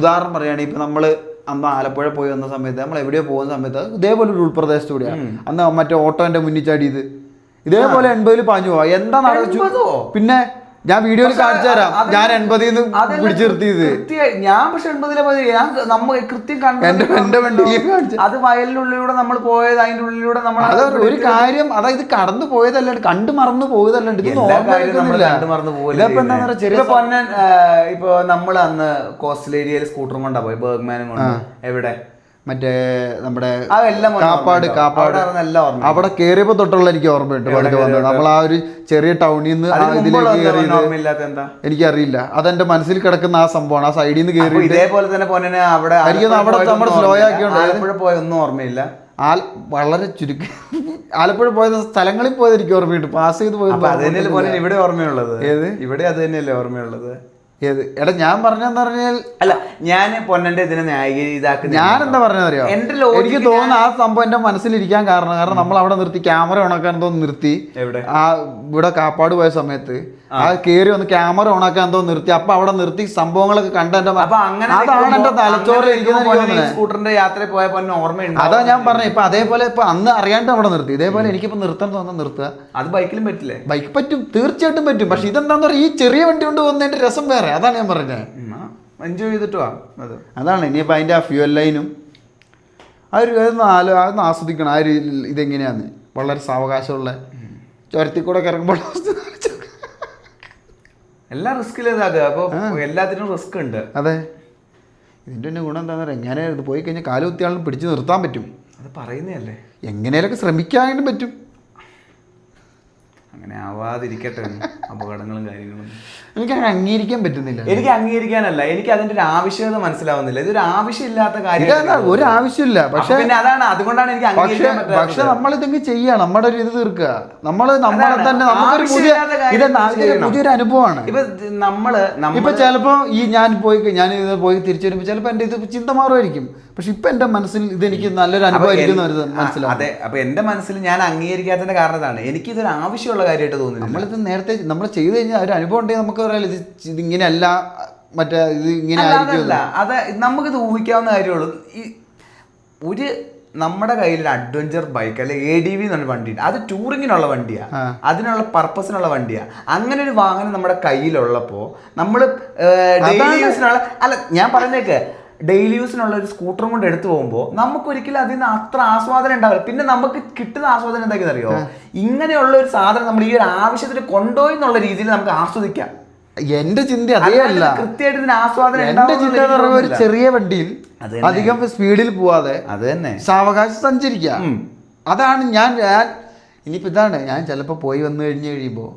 ഉദാഹരണം പറയുകയാണെങ്കിൽ ഇപ്പൊ നമ്മള് അന്ന് ആലപ്പുഴ പോയി വന്ന സമയത്ത് നമ്മൾ എവിടെയോ പോകുന്ന സമയത്ത് ഇതേപോലെ ഒരു ഉൾപ്രദേശത്തൂടെയാണ് അന്ന് മറ്റേ ഓട്ടോന്റെ മുന്നിൽ ചാടിയത്. ഇതേപോലെ 80-ൽ പാഞ്ഞു പോവാ. എന്താ നടച്ചു? പിന്നെ ഞാൻ വീഡിയോയിൽ കാണിച്ചു തരാം, ഞാൻ 80-ൽ പിടിച്ചു നിർത്തിയത്. ഞാൻ പക്ഷെ 80-ലെ നമ്മൾ കൃത്യം കണ്ടു. അത് വയലിനുള്ളിലൂടെ നമ്മൾ പോയത്, അതിന്റെ ഉള്ളിലൂടെ നമ്മൾ ഒരു കാര്യം, അതായത് കടന്നു പോയതല്ലാണ്ട് കണ്ടു മറന്നു പോയതല്ലാണ്ട് പൊന്നൻ. ഇപ്പൊ നമ്മൾ അന്ന് കോസ്റ്റൽ ഏരിയയിൽ സ്കൂട്ടറും കൊണ്ടാ പോയി, ബർഗ്മാനും കൊണ്ട്. എവിടെ മറ്റേ നമ്മുടെ കാപ്പാട് അവിടെ കേറിയപ്പോ തൊട്ടുള്ള എനിക്ക് ഓർമ്മയുണ്ട്. പണ്ട് വന്നത് നമ്മൾ ആ ഒരു ചെറിയ ടൗണിൽ നിന്ന് ഇതിലേക്ക് കയറിയത് എനിക്കറിയില്ല. അതെന്റെ മനസ്സിൽ കിടക്കുന്ന ആ സംഭവമാണ്. ആ സൈഡിൽ നിന്ന് കയറി ഇതേപോലെ തന്നെ പൊന്നെ അവിടെ നമ്മൾ സ്ലോ ആക്കിയോണ്ട് ആലപ്പുഴ പോയൊന്നും ഓർമ്മയില്ല. വളരെ ചുരുക്കം ആലപ്പുഴ പോയ സ്ഥലങ്ങളിൽ പോയത് എനിക്ക് ഓർമ്മയുണ്ട്. പാസ് ചെയ്ത് പോയത് അത് തന്നെയല്ലേ പോലെ ഇവിടെ ഓർമ്മയുള്ളത്. ഏത് ഇവിടെ അത് തന്നെയല്ലേ ഓർമ്മയുള്ളത്. ഏത് എടാ ഞാൻ പറഞ്ഞെന്ന് പറഞ്ഞാൽ അല്ല, ഞാൻ പൊന്നന്റെ ഇതിനെ ന്യായീകരിതാക്കുന്നത് ഞാൻ എന്താ പറഞ്ഞറിയോ, എനിക്ക് തോന്നുന്നു ആ സംഭവം എന്റെ മനസ്സിലിരിക്കാൻ കാരണം നമ്മൾ അവിടെ നിർത്തി ക്യാമറ ഓണാക്കാൻ തോന്നുന്നു നിർത്തി. ആ ഇവിടെ കാപ്പാട് പോയ സമയത്ത് ആ കേറി വന്ന് ക്യാമറ ഓണാക്കാൻ തോന്നുന്നു നിർത്തി. അപ്പൊ അവിടെ നിർത്തി സംഭവങ്ങളൊക്കെ കണ്ടെന്റെ അതാണ് എന്റെ തലച്ചോറ് ഇരിക്കുന്ന. സ്കൂട്ടറിന്റെ യാത്രയിൽ പോയ പൊന്നെ ഓർമ്മയുണ്ട്. അതാ ഞാൻ പറഞ്ഞത്. ഇപ്പൊ അതേപോലെ ഇപ്പൊ അന്ന് അറിയാണ്ട് അവിടെ നിർത്തി. ഇതേപോലെ എനിക്കിപ്പോ നിർത്താൻ തോന്നുന്നു നിർത്തുക. അത് ബൈക്കിലും പറ്റില്ലേ? ബൈക്ക് പറ്റും, തീർച്ചയായിട്ടും പറ്റും. പക്ഷെ ഇതെന്താന്ന് പറയുക, ഈ ചെറിയ വണ്ടി കൊണ്ട് പോകുന്നതിന്റെ രസം വേറെ. അതാണ് ഞാൻ പറഞ്ഞത്. എൻജോയ് ചെയ്തിട്ട് അതാണ്. ഇനിയിപ്പോൾ അതിൻ്റെ ആ ഫ്യൂൽ ലൈനും അതൊന്ന് ആസ്വദിക്കണം. ആ ഒരു ഇതെങ്ങനെയാന്ന് വളരെ സാവകാശമുള്ള ചുരത്തിൽ കൂടെ ഇറങ്ങുമ്പോൾ എല്ലാം റിസ്കിലേതാക്കുക. അപ്പോൾ എല്ലാത്തിനും റിസ്ക് ഉണ്ട്. അതെ. ഇതിൻ്റെ തന്നെ ഗുണം എന്താണെന്ന് പറയുക, എങ്ങനെ ഇത് പോയി കഴിഞ്ഞാൽ കാലുകുത്തിയാളും പിടിച്ച് നിർത്താൻ പറ്റും. അത് പറയുന്നതല്ലേ, എങ്ങനെയൊക്കെ ശ്രമിക്കാനും പറ്റും. അങ്ങനെ ആവാതിരിക്കട്ടെ അപകടങ്ങളും കാര്യങ്ങളും. എനിക്കങ്ങനെ അംഗീകരിക്കാൻ പറ്റുന്നില്ല. എനിക്ക് അംഗീകരിക്കാനല്ല, എനിക്ക് അതിന്റെ ഒരു ആവശ്യകത മനസ്സിലാവുന്നില്ല. ഇതൊരു ആവശ്യമില്ലാത്ത കാര്യം, ഒരു ആവശ്യമില്ല. പക്ഷെ അതാണ്, അതുകൊണ്ടാണ് എനിക്ക് അംഗീകരിക്കാൻ പറ്റുന്നത്. പക്ഷെ നമ്മളിതെങ്കിൽ ചെയ്യാം, നമ്മുടെ ഒരു ഇത് തീർക്കുക. നമ്മളെ തന്നെ പുതിയൊരു അനുഭവമാണ്. ഇപ്പൊ ചിലപ്പോ ഞാൻ പോയി തിരിച്ചു വരുമ്പോ ചിലപ്പോ എന്റെ ഇത് ചിന്ത മാറുമായിരിക്കും. പക്ഷെ ഇപ്പൊ എന്റെ മനസ്സിൽ ഇതെനിക്ക് നല്ലൊരു അനുഭവമായിരിക്കും മനസ്സിലാവും. അതെ, അപ്പൊ എന്റെ മനസ്സിൽ ഞാൻ അംഗീകരിക്കാത്തതിന്റെ കാരണം ഇതാണ്, എനിക്ക് ഇതൊരു ആവശ്യമുള്ള കാര്യമായിട്ട് തോന്നുന്നു. നമ്മളിത് നേരത്തെ നമ്മൾ ചെയ്ത് കഴിഞ്ഞാൽ ഒരു അനുഭവം ഉണ്ടെങ്കിൽ നമുക്ക് പറയാം ഇത് ഇങ്ങനെയല്ല, മറ്റേ ഇത് ഇങ്ങനെ ആയിരിക്കില്ല. അത് നമുക്കിത് ഊഹിക്കാവുന്ന കാര്യമുള്ളൂ. ഒരു നമ്മുടെ കയ്യിൽ ഒരു അഡ്വഞ്ചർ ബൈക്ക് അല്ലെ ADV എന്നുള്ള വണ്ടിയുണ്ട്. അത് ടൂറിങ്ങിനുള്ള വണ്ടിയാണ്, അതിനുള്ള പർപ്പസിനുള്ള വണ്ടിയാണ്. അങ്ങനെ ഒരു വാഹനം നമ്മുടെ കയ്യിലുള്ളപ്പോ നമ്മൾ ഡെയിലി യൂസിനുള്ള ഞാൻ പറഞ്ഞേക്ക് ഡെയിലി യൂസിനുള്ള ഒരു സ്കൂട്ടറും കൊണ്ട് എടുത്തു പോകുമ്പോൾ നമുക്കൊരിക്കലും അതിൽ നിന്ന് അത്ര ആസ്വാദനം ഉണ്ടാവില്ല. പിന്നെ നമുക്ക് കിട്ടുന്ന ആസ്വാദനം എന്താണെന്ന് അറിയോ, ഇങ്ങനെയുള്ള ഒരു സാധനം നമ്മൾ ഈ ഒരു ആവശ്യത്തിന് കൊണ്ടുപോയി എന്നുള്ള രീതിയിൽ നമുക്ക് ആസ്വദിക്കാം. എന്റെ ചിന്ത അതേ അല്ല, കൃത്യമായിട്ട് ഇതിന് ആസ്വാദനം. എന്റെ ചിന്ത എന്ന് പറയുമ്പോൾ ഒരു ചെറിയ വണ്ടിയിൽ അധികം സ്പീഡിൽ പോവാതെ അത് തന്നെ സാവകാശം സഞ്ചരിക്കാം. അതാണ് ഞാൻ ഇനിയിപ്പോൾ ഇതാണ് ഞാൻ ചിലപ്പോൾ പോയി വന്നു കഴിയുമ്പോൾ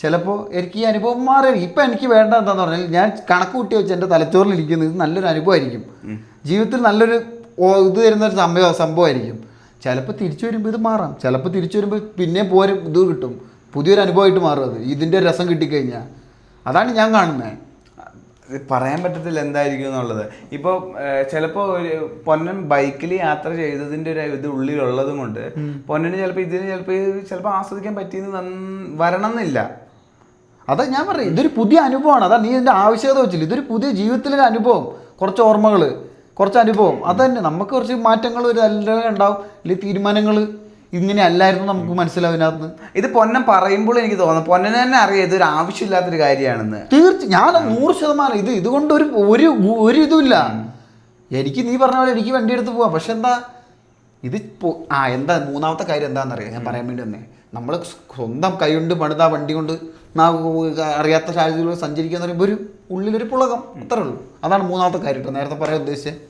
ചിലപ്പോൾ എനിക്ക് ഈ അനുഭവം മാറി. ഇപ്പം എനിക്ക് വേണ്ട എന്താന്ന് പറഞ്ഞാൽ ഞാൻ കണക്ക് കൂട്ടി വെച്ച് എൻ്റെ തലച്ചോറിലിരിക്കുന്നത് നല്ലൊരു അനുഭവമായിരിക്കും, ജീവിതത്തിൽ നല്ലൊരു ഇത് തരുന്നൊരു സംഭവമായിരിക്കും. ചിലപ്പോൾ തിരിച്ചു വരുമ്പോൾ ഇത് മാറാം, ചിലപ്പോൾ തിരിച്ചു വരുമ്പോൾ പിന്നെ പോരും ഇത് കിട്ടും, പുതിയൊരു അനുഭവമായിട്ട് മാറും അത്, ഇതിൻ്റെ രസം കിട്ടിക്കഴിഞ്ഞാൽ. അതാണ് ഞാൻ കാണുന്നത്. പറയാൻ പറ്റത്തില്ല എന്തായിരിക്കും എന്നുള്ളത്. ഇപ്പോൾ ചിലപ്പോൾ ഒരു പൊന്നൻ ബൈക്കിൽ യാത്ര ചെയ്തതിൻ്റെ ഒരു ഇത് ഉള്ളിലുള്ളത് കൊണ്ട് പൊന്നന് ചിലപ്പോൾ ആസ്വദിക്കാൻ പറ്റിയെന്ന് വരണം എന്നില്ല. അതാ ഞാൻ പറയും, ഇതൊരു പുതിയ അനുഭവമാണ്. അതാ നീ ഇതിൻ്റെ ആവശ്യകത വെച്ചില്ല, ഇതൊരു പുതിയ ജീവിതത്തിലൊരു അനുഭവം, കുറച്ച് ഓർമ്മകൾ, കുറച്ച് അനുഭവം. അത് തന്നെ നമുക്ക് കുറച്ച് മാറ്റങ്ങൾ ഒരു എല്ലാം ഉണ്ടാവും, അല്ലെങ്കിൽ തീരുമാനങ്ങൾ ഇങ്ങനെ അല്ലായിരുന്നു നമുക്ക് മനസ്സിലാവും ഇതിനകത്ത്. ഇത് പൊന്നൻ പറയുമ്പോൾ എനിക്ക് തോന്നുന്നു പൊന്നന് തന്നെ അറിയാം ഇതൊരു ആവശ്യമില്ലാത്തൊരു കാര്യമാണെന്ന്. ഞാൻ 100% ഇതുകൊണ്ട് ഒരു ഇതുമില്ല. എനിക്ക് നീ പറഞ്ഞ പോലെ എനിക്ക് വണ്ടി എടുത്ത് പോവാം. പക്ഷെ എന്താ ഇത് എന്താ മൂന്നാമത്തെ കാര്യം എന്താണെന്നറിയാം ഞാൻ പറയാൻ വേണ്ടി തന്നെ. നമ്മൾ സ്വന്തം കൈ കൊണ്ട് പണിത വണ്ടി കൊണ്ട് അറിയാത്ത സാഹചര്യത്തിൽ സഞ്ചരിക്കുക എന്ന് പറയുമ്പോൾ ഒരു ഉള്ളിലൊരു പുളകം, അത്രേ ഉള്ളൂ. അതാണ് മൂന്നാമത്തെ കാര്യം കേട്ടോ, നേരത്തെ പറയാൻ ഉദ്ദേശിച്ചത്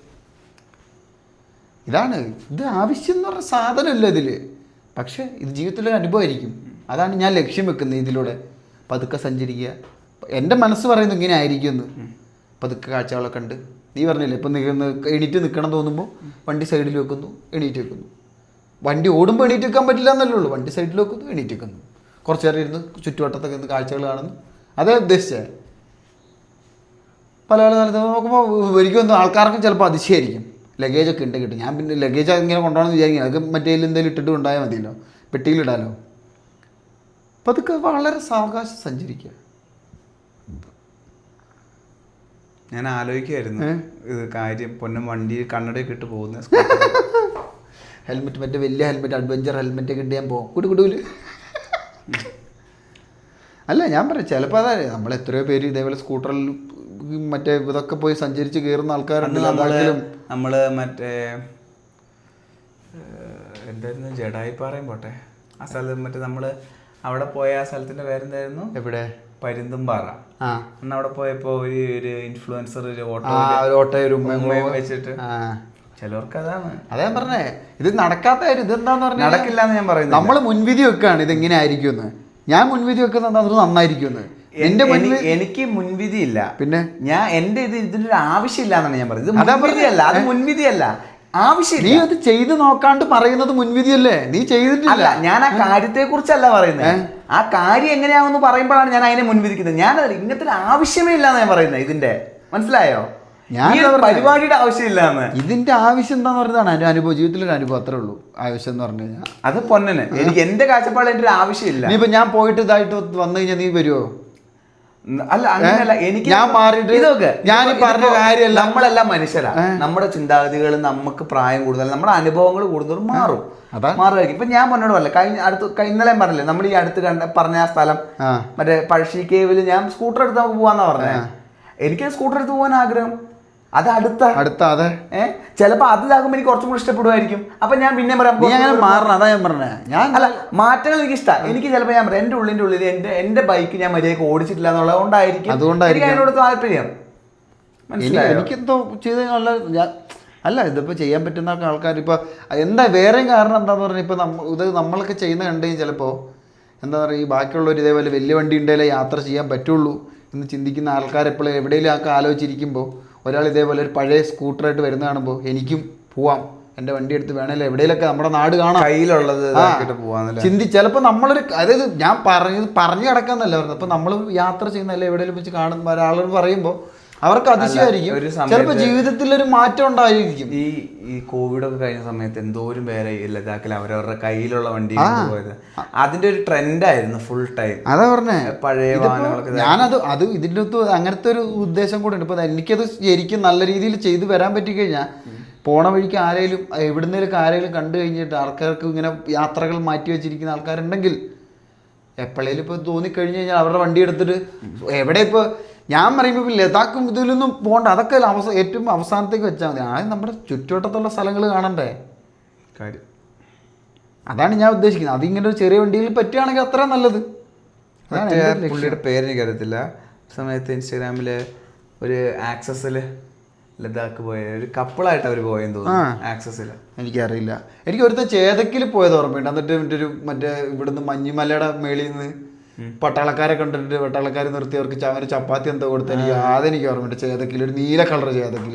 ഇതാണ്. ഇത് ആവശ്യം എന്ന് പറഞ്ഞ സാധനമല്ല ഇതിൽ, പക്ഷേ ഇത് ജീവിതത്തിലൊരു അനുഭവമായിരിക്കും. അതാണ് ഞാൻ ലക്ഷ്യം വെക്കുന്നത്. ഇതിലൂടെ പതുക്കെ സഞ്ചരിക്കുക. എൻ്റെ മനസ്സ് പറയുന്നത് ഇങ്ങനെ ആയിരിക്കും എന്ന്. പതുക്കെ കാഴ്ചകളൊക്കെ ഉണ്ട്. നീ പറഞ്ഞില്ലേ ഇപ്പം എണീറ്റ് നിൽക്കണം തോന്നുമ്പോൾ വണ്ടി സൈഡിൽ വെക്കുന്നു, എണീറ്റ് വെക്കുന്നു. വണ്ടി ഓടുമ്പോൾ എണീറ്റ് വെക്കാൻ പറ്റില്ല എന്നല്ലേ ഉള്ളൂ. വണ്ടി സൈഡിൽ വെക്കുന്നു, എണീറ്റ് വെക്കുന്നു, കുറച്ച് നേരം ഇരുന്ന് ചുറ്റുവട്ടത്തൊക്കെ ഇരുന്ന് കാഴ്ചകൾ കാണുന്നു. അതേ ഉദ്ദേശിച്ചത്. പല സ്ഥലത്ത് നോക്കുമ്പോൾ എനിക്കൊന്നും ആൾക്കാർക്കും ചിലപ്പോൾ അതിശയമായിരിക്കും. ലഗേജൊക്കെ ഉണ്ട് കിട്ടും. ഞാൻ പിന്നെ ലഗേജ് ഇങ്ങനെ കൊണ്ടുപോകണമെന്ന് വിചാരിക്കും. അതൊക്കെ മറ്റേ എന്തെങ്കിലും ഇട്ടിട്ട് കൊണ്ടുപോയാൽ മതിയല്ലോ, പെട്ടിയിലിടാലോ. അപ്പം അതൊക്കെ വളരെ സാവകാശം സഞ്ചരിക്കുക. ഞാൻ ആലോചിക്കുമായിരുന്നു ഇത് കാര്യം, പൊന്നും വണ്ടി കണ്ണടയൊക്കെ ഇട്ട് പോകുന്ന ഹെൽമെറ്റ്, മറ്റേ വലിയ ഹെൽമെറ്റ്, അഡ്വഞ്ചർ ഹെൽമെറ്റൊക്കെ ഇട്ട് ഞാൻ പോകും കുടുകുടുവില്. അല്ല ഞാൻ പറയാം, ചിലപ്പോൾ അതാ നമ്മൾ എത്രയോ പേര് ഇതേപോലെ സ്കൂട്ടറിൽ മറ്റേ ഇതൊക്കെ പോയി സഞ്ചരിച്ച് കയറുന്ന ആൾക്കാരുണ്ട്. നമ്മൾ മറ്റേ എന്തായിരുന്നു ജഡായിപ്പാറയും പോട്ടെ ആ സ്ഥലത്ത് മറ്റേ നമ്മൾ അവിടെ പോയ ആ സ്ഥലത്തിൻ്റെ പേരെന്തായിരുന്നു? എവിടെ? പരുന്തുംപാറ. അന്ന് അവിടെ പോയപ്പോൾ ഒരു ഇൻഫ്ലുവൻസർ ഒരു ഓട്ടോ വെച്ചിട്ട് ചിലവർക്ക് അതാണ്. അതാ ഞാൻ പറഞ്ഞേ, ഇത് നടക്കാത്ത കാര്യം. ഇതെന്താന്ന് പറഞ്ഞാൽ നടക്കില്ല എന്ന് ഞാൻ പറയുന്നത്. നമ്മൾ മുൻവിധി വെക്കാണ് ഇതെങ്ങനെ ആയിരിക്കും എന്ന്. ഞാൻ മുൻവിധി വെക്കുന്നത് അത് നന്നായിരിക്കും എന്ന്. എനിക്ക് മുൻവിധി ഇല്ല. പിന്നെ ഇതിന്റെ ഒരു ആവശ്യമില്ല എന്നാണ് ഞാൻ പറയുന്നത്. അത് മുൻവിധിയല്ല, ആവശ്യം. നീ അത് ചെയ്ത് നോക്കാണ്ട് പറയുന്നത് മുൻവിധിയല്ലേ? നീ ചെയ്തിട്ടില്ല. ഞാൻ ആ കാര്യത്തെ കുറിച്ചല്ല പറയുന്നത്. ആ കാര്യം എങ്ങനെയാണെന്ന് പറയുമ്പോഴാണ് ഞാൻ അതിനെ മുൻവിധിക്കുന്നത്. ഞാൻ ഇങ്ങനത്തെ ഒരു ആവശ്യമേ ഇല്ല എന്ന് ഞാൻ പറയുന്നത്. ഇതിന്റെ മനസ്സിലായോ? ഞാൻ പരിപാടിയുടെ ആവശ്യമില്ലാന്ന്. ഇതിന്റെ ആവശ്യം എന്താന്ന് പറഞ്ഞതാണ് എൻ്റെ അനുഭവം, ജീവിതത്തിലൊരു അനുഭവം, അത്രേ ഉള്ളൂ. ആവശ്യം എന്ന് പറഞ്ഞു കഴിഞ്ഞാൽ അത് പൊന്നന്. എനിക്ക് എന്റെ കാഴ്ചപ്പാട് എൻ്റെ ഒരു ആവശ്യമില്ല. നീ ഇപ്പൊ ഞാൻ പോയിട്ട് ഇതായിട്ട് വന്നു കഴിഞ്ഞാൽ നീ വരുമോ? അല്ല അങ്ങനെയല്ല. എനിക്ക് ഞാൻ മാറിയിട്ട് ഇതൊക്കെ ഞാൻ പറഞ്ഞ കാര്യമല്ല. നമ്മളെല്ലാം മനുഷ്യരാണ്. നമ്മുടെ ചിന്താഗതികൾ, നമുക്ക് പ്രായം കൂടുതൽ, നമ്മുടെ അനുഭവങ്ങൾ കൂടുതൽ മാറും. മാറുമായിരിക്കും. ഇപ്പൊ ഞാൻ മുന്നോട് പറഞ്ഞില്ല, ഇന്നലെ പറഞ്ഞില്ലേ നമ്മൾ ഈ അടുത്ത് പറഞ്ഞ ആ സ്ഥലം, മറ്റേ പഴശ്ശി കേവില് ഞാൻ സ്കൂട്ടർ എടുത്ത് നമുക്ക് പോവാന്നാ പറഞ്ഞത്. എനിക്ക് സ്കൂട്ടർ എടുത്ത് പോകാൻ ആഗ്രഹം. അത് അടുത്ത അതെ. ചിലപ്പോ അതിലാകുമ്പോൾ എനിക്ക് കുറച്ചും കൂടി ഇഷ്ടപ്പെടുമായിരിക്കും. അപ്പൊ ഞാൻ പിന്നെ പറയാം മാറണം. അതാ ഞാൻ പറഞ്ഞത്. ഞാൻ അല്ല, മാറ്റങ്ങൾ എനിക്ക് ഇഷ്ടമാണ്. എനിക്ക് ചിലപ്പോൾ ഞാൻ പറയാം എന്റെ ഉള്ളിൽ എന്റെ ബൈക്ക് ഞാൻ മര്യാദയ്ക്ക് ഓടിച്ചിട്ടില്ല എന്നുള്ളത് കൊണ്ടായിരിക്കും എനിക്ക് അതിനോട് താല്പര്യം. എനിക്കെന്തോ ചെയ്ത് അല്ല ഇതിപ്പോൾ ചെയ്യാൻ പറ്റുന്ന ആൾക്കാർ ഇപ്പോൾ എന്താ വേറെയും കാരണം എന്താന്ന് പറഞ്ഞാൽ ഇപ്പോൾ ഇത് നമ്മളൊക്കെ ചെയ്യുന്ന കണ്ടുകഴിഞ്ഞാൽ ചിലപ്പോൾ എന്താ പറയുക, ഈ ബാക്കിയുള്ളവർ ഇതേപോലെ വലിയ വണ്ടി ഉണ്ടെങ്കിലേ യാത്ര ചെയ്യാൻ പറ്റുള്ളൂ എന്ന് ചിന്തിക്കുന്ന ആൾക്കാരെപ്പോഴും എവിടെയെങ്കിലും ഒക്കെ ആലോചിച്ചിരിക്കുമ്പോൾ ഒരാൾ ഇതേപോലെ ഒരു പഴയ സ്കൂട്ടറായിട്ട് വരുന്ന കാണുമ്പോൾ എനിക്കും പോവാം, എൻ്റെ വണ്ടി എടുത്ത് വേണമല്ലോ എവിടെയെങ്കിലൊക്കെ നമ്മുടെ നാട് കാണാം, കയ്യിലുള്ളത് ചിലപ്പോൾ നമ്മളൊരു അതായത് ഞാൻ പറഞ്ഞു കിടക്കാന്നല്ല പറഞ്ഞത്. അപ്പോൾ നമ്മൾ യാത്ര ചെയ്യുന്നതല്ല എവിടെയെങ്കിലും വെച്ച് കാണുന്ന ഒരാളോട് പറയുമ്പോൾ അവർക്ക് അതിശയമായിരിക്കും. ചിലപ്പോൾ ജീവിതത്തിൽ ഒരു മാറ്റം ഉണ്ടായിരിക്കും. ഈ കോവിഡ് ഒക്കെ കഴിഞ്ഞ സമയത്ത് എന്തോരം പേരെ ലഡാക്കിൽ അവരവരുടെ കയ്യിലുള്ള വണ്ടി പോയത്. അതിന്റെ ഒരു ട്രെൻഡായിരുന്നു ഫുൾ ടൈം. അതാ പറഞ്ഞേ, പഴയ വാഹനങ്ങളൊക്കെ. അത് ഇതിൻ്റെ അങ്ങനത്തെ ഒരു ഉദ്ദേശം കൂടെ ഉണ്ട്. ഇപ്പൊ എനിക്കത് ശരിക്കും നല്ല രീതിയിൽ ചെയ്തു വരാൻ പറ്റിക്കഴിഞ്ഞാൽ പോണ വഴിക്ക് ആരെങ്കിലും എവിടുന്നേലൊക്കെ ആരെങ്കിലും കണ്ടു കഴിഞ്ഞിട്ട് ആൾക്കാർക്ക് ഇങ്ങനെ യാത്രകൾ മാറ്റി വെച്ചിരിക്കുന്ന ആൾക്കാരുണ്ടെങ്കിൽ എപ്പോഴേലും ഇപ്പോൾ തോന്നിക്കഴിഞ്ഞ് കഴിഞ്ഞാൽ അവരുടെ വണ്ടി എടുത്തിട്ട് എവിടെ ഇപ്പോൾ ഞാൻ പറയുമ്പോൾ ഇപ്പോൾ ലഡാക്കും ഇതിലൊന്നും പോകണ്ട, അതൊക്കെ ഏറ്റവും അവസാനത്തേക്ക് വെച്ചാൽ മതി. ആദ്യം നമ്മുടെ ചുറ്റുവട്ടത്തുള്ള സ്ഥലങ്ങൾ കാണണ്ടേ കാര്യം. അതാണ് ഞാൻ ഉദ്ദേശിക്കുന്നത്. അതിങ്ങനെ ഒരു ചെറിയ വണ്ടിയിൽ പറ്റുകയാണെങ്കിൽ അത്ര നല്ലത്. പുള്ളിയുടെ പേര് എനിക്കറിയത്തില്ല. സമയത്ത് ഇൻസ്റ്റാഗ്രാമിൽ ഒരു ആക്സസിൽ ലഡാക്ക് പോയ ഒരു കപ്പിളായിട്ട് അവർ പോയെന്ന് തോന്നുന്നു. ആക്സസിൽ എനിക്കറിയില്ല. എനിക്ക് ഒരുത്ത ചേതക്കിൽ പോയത് ഓർമ്മയുണ്ട്. എന്നിട്ട് മറ്റേ ഇവിടുന്ന് മഞ്ഞുമലയുടെ മേളിൽ നിന്ന് പട്ടാളക്കാരെ കണ്ടിട്ട് പട്ടാളക്കാർ നിർത്തി അവർക്ക് ചപ്പാത്തി എന്തോ കൊടുത്ത അതെനിക്ക് ഓർമ്മയുണ്ട്. ചേതക്കിൽ ഒരു നീല കളർ ചേതക്കിൽ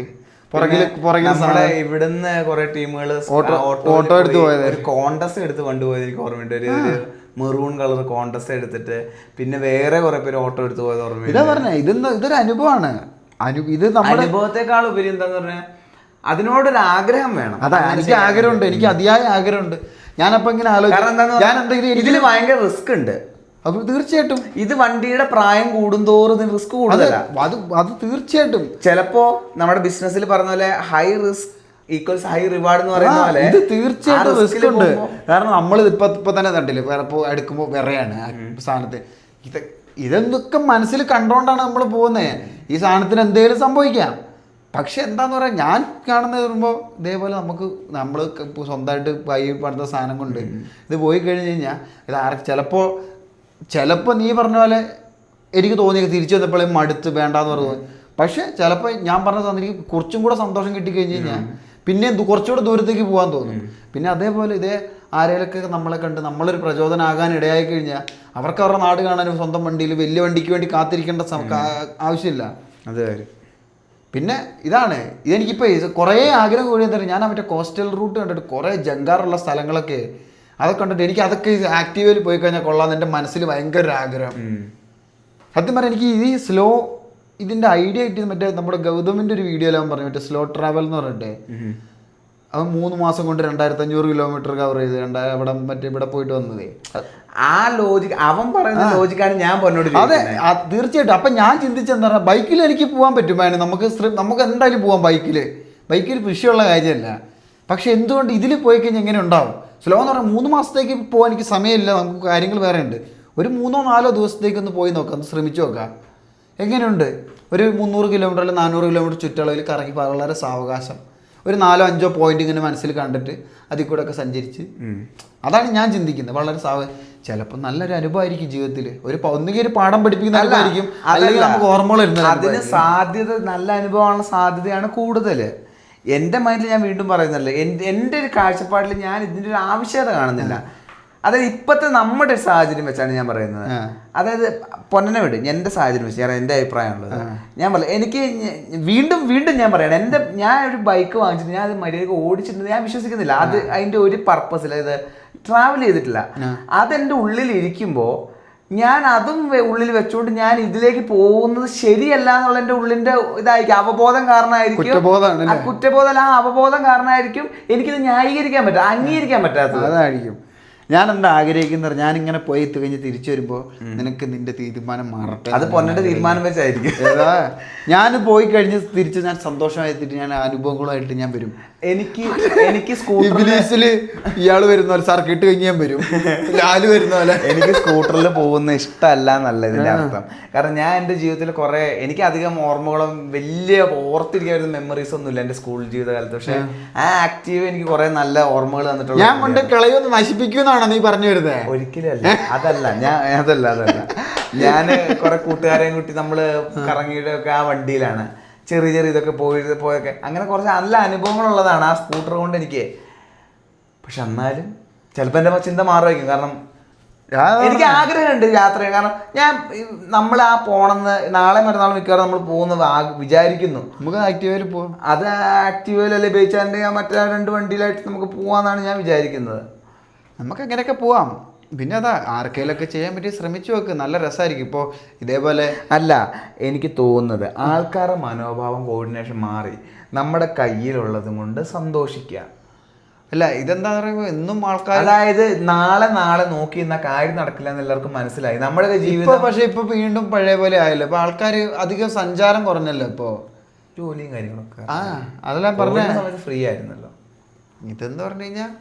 നമ്മുടെ ഇവിടുന്ന് കുറെ ടീമുകൾ ഓട്ടോ എടുത്ത് പോയത്, ഒരു കോണ്ടസ്റ്റ് എടുത്ത് കൊണ്ടുപോയത് എനിക്ക് ഓർമ്മയുണ്ട്. ഒരു മെറൂൺ കളർ കോണ്ടസ്റ്റ് എടുത്തിട്ട് പിന്നെ വേറെ കുറെ പേര് ഓട്ടോ എടുത്ത് പോയത് ഓർമ്മയുണ്ട്. ഇതാ പറഞ്ഞ ഇതൊരു അനുഭവമാണ്. ഇത് നമ്മുടെ അനുഭവത്തെക്കാൾ ഉപരി എന്താന്ന് പറഞ്ഞാൽ അതിനോടൊരു ആഗ്രഹം വേണം. അതാ എനിക്ക് ആഗ്രഹമുണ്ട്, എനിക്ക് അതിയായ ആഗ്രഹമുണ്ട്. ഞാനപ്പോ ഇങ്ങനെ ആലോചിക്കും ഇതില് ഭയങ്കര റിസ്ക് ഉണ്ട്. അപ്പൊ തീർച്ചയായിട്ടും ഇത് വണ്ടിയുടെ പ്രായം കൂടുന്തോറും ഇതിന് റിസ്ക് കൂടുതലാണ്. അത് തീർച്ചയായിട്ടും ചിലപ്പോ നമ്മുടെ ബിസിനസ്സിൽ പറഞ്ഞ പോലെ high risk equals high reward എന്ന് പറയുന്ന പോലെ ഇത് തീർച്ചയായിട്ടും റിസ്ക് ഉണ്ട്. കാരണം നമ്മൾ ഇപ്പൊ തന്നെ കണ്ടില്ലേ, വേറെ എടുക്കുമ്പോൾ വിറയാണ് ആ സാധനത്തെ. ഇതൊക്കെ മനസ്സിൽ കണ്ടോണ്ടാണ് നമ്മൾ പോകുന്നത്. ഈ സാധനത്തിന് എന്തെങ്കിലും സംഭവിക്കാം. പക്ഷെ എന്താന്ന് പറയാ, ഞാൻ കാണുന്നത് വരുമ്പോൾ ഇതേപോലെ നമ്മൾ സ്വന്തമായിട്ട് പടുത്ത സാധനം കൊണ്ട് ഇത് പോയി കഴിഞ്ഞ് കഴിഞ്ഞാൽ ഇത് ചിലപ്പോൾ നീ പറഞ്ഞ പോലെ എനിക്ക് തോന്നിയത് തിരിച്ചു വന്നപ്പോഴേ മടുത്ത് വേണ്ടാന്ന് പറഞ്ഞു. പക്ഷെ ചിലപ്പോൾ ഞാൻ പറഞ്ഞ സാധനം എനിക്ക് കുറച്ചും കൂടെ സന്തോഷം കിട്ടിക്കഴിഞ്ഞ് കഴിഞ്ഞാൽ പിന്നെ കുറച്ചുകൂടെ ദൂരത്തേക്ക് പോകാൻ തോന്നും. പിന്നെ അതേപോലെ ആരെയൊക്കെ നമ്മളെ കണ്ട് നമ്മളൊരു പ്രചോദനമാകാൻ ഇടയായി കഴിഞ്ഞാൽ അവർക്ക് അവരുടെ നാട് കാണാനും സ്വന്തം വണ്ടിയിൽ വലിയ വണ്ടിക്ക് വേണ്ടി കാത്തിരിക്കേണ്ട ആവശ്യമില്ല. അതെ. പിന്നെ ഇതെനിക്കിപ്പോൾ കുറേ ആഗ്രഹം കൂടി എന്താ പറയുക, ഞാൻ മറ്റേ കോസ്റ്റൽ റൂട്ട് കണ്ടിട്ട് കുറേ ജങ്കാറുള്ള സ്ഥലങ്ങളൊക്കെ അതൊക്കെ കണ്ടിട്ട് എനിക്ക് അതൊക്കെ ആക്റ്റീവയിൽ പോയി കഴിഞ്ഞാൽ കൊള്ളാമെന്ന് എൻ്റെ മനസ്സിൽ ഭയങ്കര ഒരു ആഗ്രഹം. സത്യം പറഞ്ഞാൽ എനിക്ക് ഇതിൻ്റെ ഐഡിയ കിട്ടിയത് മറ്റേ നമ്മുടെ ഗൗതമിൻ്റെ ഒരു വീഡിയോയിലാവും പറഞ്ഞു, മറ്റേ സ്ലോ ട്രാവൽ എന്ന് പറഞ്ഞിട്ട് അവൻ 3 മാസം കൊണ്ട് 2500 കിലോമീറ്റർ കവർ ചെയ്ത് ഇവിടെ പോയിട്ട് വന്നത്. ആ ലോജിക് അവൻ പറയുന്ന ലോജിക്കാണ് ഞാൻ പറഞ്ഞോട്. അതെ തീർച്ചയായിട്ടും. അപ്പം ഞാൻ ചിന്തിച്ചെന്താ പറയുക, ബൈക്കിൽ എനിക്ക് പോകാൻ പറ്റും, നമുക്ക് എന്തായാലും പോകാം ബൈക്കിൽ വിഷയമുള്ള കാര്യമല്ല. പക്ഷെ എന്തുകൊണ്ട് ഇതിൽ പോയി കഴിഞ്ഞാൽ എങ്ങനെ ഉണ്ടാവും? സ്ലോ എന്ന് പറഞ്ഞാൽ 3 മാസത്തേക്ക് പോകാൻ എനിക്ക് സമയമില്ല, നമുക്ക് കാര്യങ്ങൾ വേറെ ഉണ്ട്. ഒരു 3-4 ദിവസത്തേക്കൊന്ന് പോയി നോക്കാം, ഒന്ന് ശ്രമിച്ചു നോക്കാം എങ്ങനെയുണ്ട്. ഒരു 300 കിലോമീറ്റർ അല്ലെങ്കിൽ 400 കിലോമീറ്റർ ചുറ്റളവിൽ കറങ്ങി വളരെ സാവകാശം ഒരു 4-5 പോയിന്റ് ഇങ്ങനെ മനസ്സിൽ കണ്ടിട്ട് അതിൽ കൂടെ ഒക്കെ സഞ്ചരിച്ച്, അതാണ് ഞാൻ ചിന്തിക്കുന്നത്. വളരെ ചിലപ്പോൾ നല്ലൊരു അനുഭവമായിരിക്കും ജീവിതത്തിൽ. ഒന്നുകിൽ ഒരു പാഠം പഠിപ്പിക്കുന്നതായിരിക്കും, അല്ലെങ്കിൽ നമുക്ക് ഓർമ്മകൾ വരുന്നത്. അതിന് സാധ്യത നല്ല അനുഭവമാണ്, സാധ്യതയാണ് കൂടുതൽ. എൻ്റെ മൈൻഡിൽ ഞാൻ വീണ്ടും പറയുന്നല്ലേ, എൻ്റെ ഒരു കാഴ്ചപ്പാടിൽ ഞാൻ ഇതിൻ്റെ ഒരു ആവശ്യകത കാണുന്നില്ല. അതായത് ഇപ്പോഴത്തെ നമ്മുടെ ഒരു സാഹചര്യം വെച്ചാണ് ഞാൻ പറയുന്നത്. അതായത് പൊന്നനെ വിട്, എൻ്റെ സാഹചര്യം വെച്ച് എൻ്റെ അഭിപ്രായമുള്ളത് ഞാൻ പറയാം. എനിക്ക് വീണ്ടും ഞാൻ പറയണം, ഞാൻ ഒരു ബൈക്ക് വാങ്ങിച്ചിട്ട് ഞാൻ അത് മര്യാദയ്ക്ക് ഓടിച്ചിട്ടുണ്ട് ഞാൻ വിശ്വസിക്കുന്നില്ല. അതിൻ്റെ ഒരു പർപ്പസിൽ ഇത് ട്രാവൽ ചെയ്തിട്ടില്ല. അതെൻ്റെ ഉള്ളിൽ ഇരിക്കുമ്പോൾ ഞാൻ അതും ഉള്ളിൽ വെച്ചുകൊണ്ട് ഞാൻ ഇതിലേക്ക് പോകുന്നത് ശരിയല്ല എന്നുള്ള എൻ്റെ ഉള്ളിൻ്റെ ഇതായിരിക്കും, അവബോധം കാരണമായിരിക്കും. കുറ്റബോധം അവബോധം കാരണമായിരിക്കും എനിക്കിത് ന്യായീകരിക്കാൻ പറ്റാ, അംഗീകരിക്കാൻ പറ്റാത്തത്. അതായിരിക്കും ഞാൻ എന്താ ആഗ്രഹിക്കുന്നത്. ഞാനിങ്ങനെ പോയി കഴിഞ്ഞ് തിരിച്ചു വരുമ്പോൾ നിനക്ക് നിന്റെ തീരുമാനം മാറട്ടെ. അത് പൊന്നന്റെ തീരുമാനം വെച്ചായിരിക്കും. ഞാൻ പോയി കഴിഞ്ഞ് തിരിച്ച് ഞാൻ സന്തോഷമായിട്ട് ഞാൻ അനുഭവങ്ങളായിട്ട് ഞാൻ വരും. എനിക്ക് സ്കൂട്ടറിൽ ഇയാള് വരുന്ന പോലെ സർക്കിട്ട് കഴിഞ്ഞ് ഞാൻ വരും, ലാല് വരുന്ന പോലെ. എനിക്ക് സ്കൂട്ടറിൽ പോകുന്ന ഇഷ്ടമല്ല എന്നല്ല ഇതിന്റെ അർത്ഥം. കാരണം ഞാൻ എൻ്റെ ജീവിതത്തിൽ എനിക്ക് അധികം ഓർമ്മകളും വലിയ ഓർത്തിരിക്കാൻ വരുന്ന മെമ്മറീസ് ഒന്നും ഇല്ല എൻ്റെ സ്കൂൾ ജീവിതകാലത്ത്. പക്ഷെ ആ ആക്റ്റീവ് എനിക്ക് കുറെ നല്ല ഓർമ്മകൾ തന്നിട്ടുണ്ട്. ഞാൻ കൊണ്ട് കളയൊന്ന് നശിപ്പിക്കുമെന്നാണ് നീ പറഞ്ഞു വരുന്നത്? ഒരിക്കലും അല്ല, അതല്ല. ഞാൻ കുറെ കൂട്ടുകാരെയും കൂട്ടി നമ്മള് കറങ്ങിയിട്ടൊക്കെ ആ വണ്ടിയിലാണ് ചെറിയ ഇതൊക്കെ പോയൊക്കെ അങ്ങനെ കുറച്ച് നല്ല അനുഭവങ്ങളുള്ളതാണ് ആ സ്കൂട്ടർ കൊണ്ട് എനിക്ക്. പക്ഷെ എന്നാലും ചിലപ്പോൾ എൻ്റെ ചിന്ത മാറുമായിരിക്കും. കാരണം എനിക്ക് ആഗ്രഹമുണ്ട് യാത്ര ചെയ്യാൻ. കാരണം നമ്മൾ ആ പോണെന്ന് നാളെ മറ്റന്നാൾ മിക്കവാറും നമ്മൾ പോകുന്നത് വിചാരിക്കുന്നു. നമുക്ക് ആക്റ്റീവയിൽ പോകാം. അത് ആക്റ്റീവയിലല്ലേ ബേച്ചാൻ്റെ മറ്റേ 2 വണ്ടിയിലായിട്ട് നമുക്ക് പോകാമെന്നാണ് ഞാൻ വിചാരിക്കുന്നത്. നമുക്ക് അങ്ങനെയൊക്കെ പോവാം. പിന്നെ ആർക്കെങ്കിലൊക്കെ ചെയ്യാൻ പറ്റി ശ്രമിച്ചു നോക്ക്, നല്ല രസമായിരിക്കും. ഇപ്പോൾ ഇതേപോലെ അല്ല, എനിക്ക് തോന്നുന്നത് ആൾക്കാരുടെ മനോഭാവം കോർഡിനേഷൻ മാറി നമ്മുടെ കയ്യിലുള്ളതും കൊണ്ട് സന്തോഷിക്കുക. അല്ല ഇതെന്താ പറയുക, എന്നും ആൾക്കാർ അതായത് നാളെ നോക്കി നിന്ന കാര്യം നടക്കില്ല എന്ന് എല്ലാവർക്കും മനസ്സിലായി നമ്മുടെ ജീവിതം. പക്ഷെ ഇപ്പൊ വീണ്ടും പഴയ പോലെ ആയല്ലോ. ഇപ്പൊ ആൾക്കാർ അധികം സഞ്ചാരം കുറഞ്ഞല്ലോ. ഇപ്പോ ജോലിയും കാര്യങ്ങളൊക്കെ അതെല്ലാം പറഞ്ഞ സമയത്ത് ഫ്രീ ആയിരുന്നല്ലോ. ഇതെന്ന് പറഞ്ഞു കഴിഞ്ഞാൽ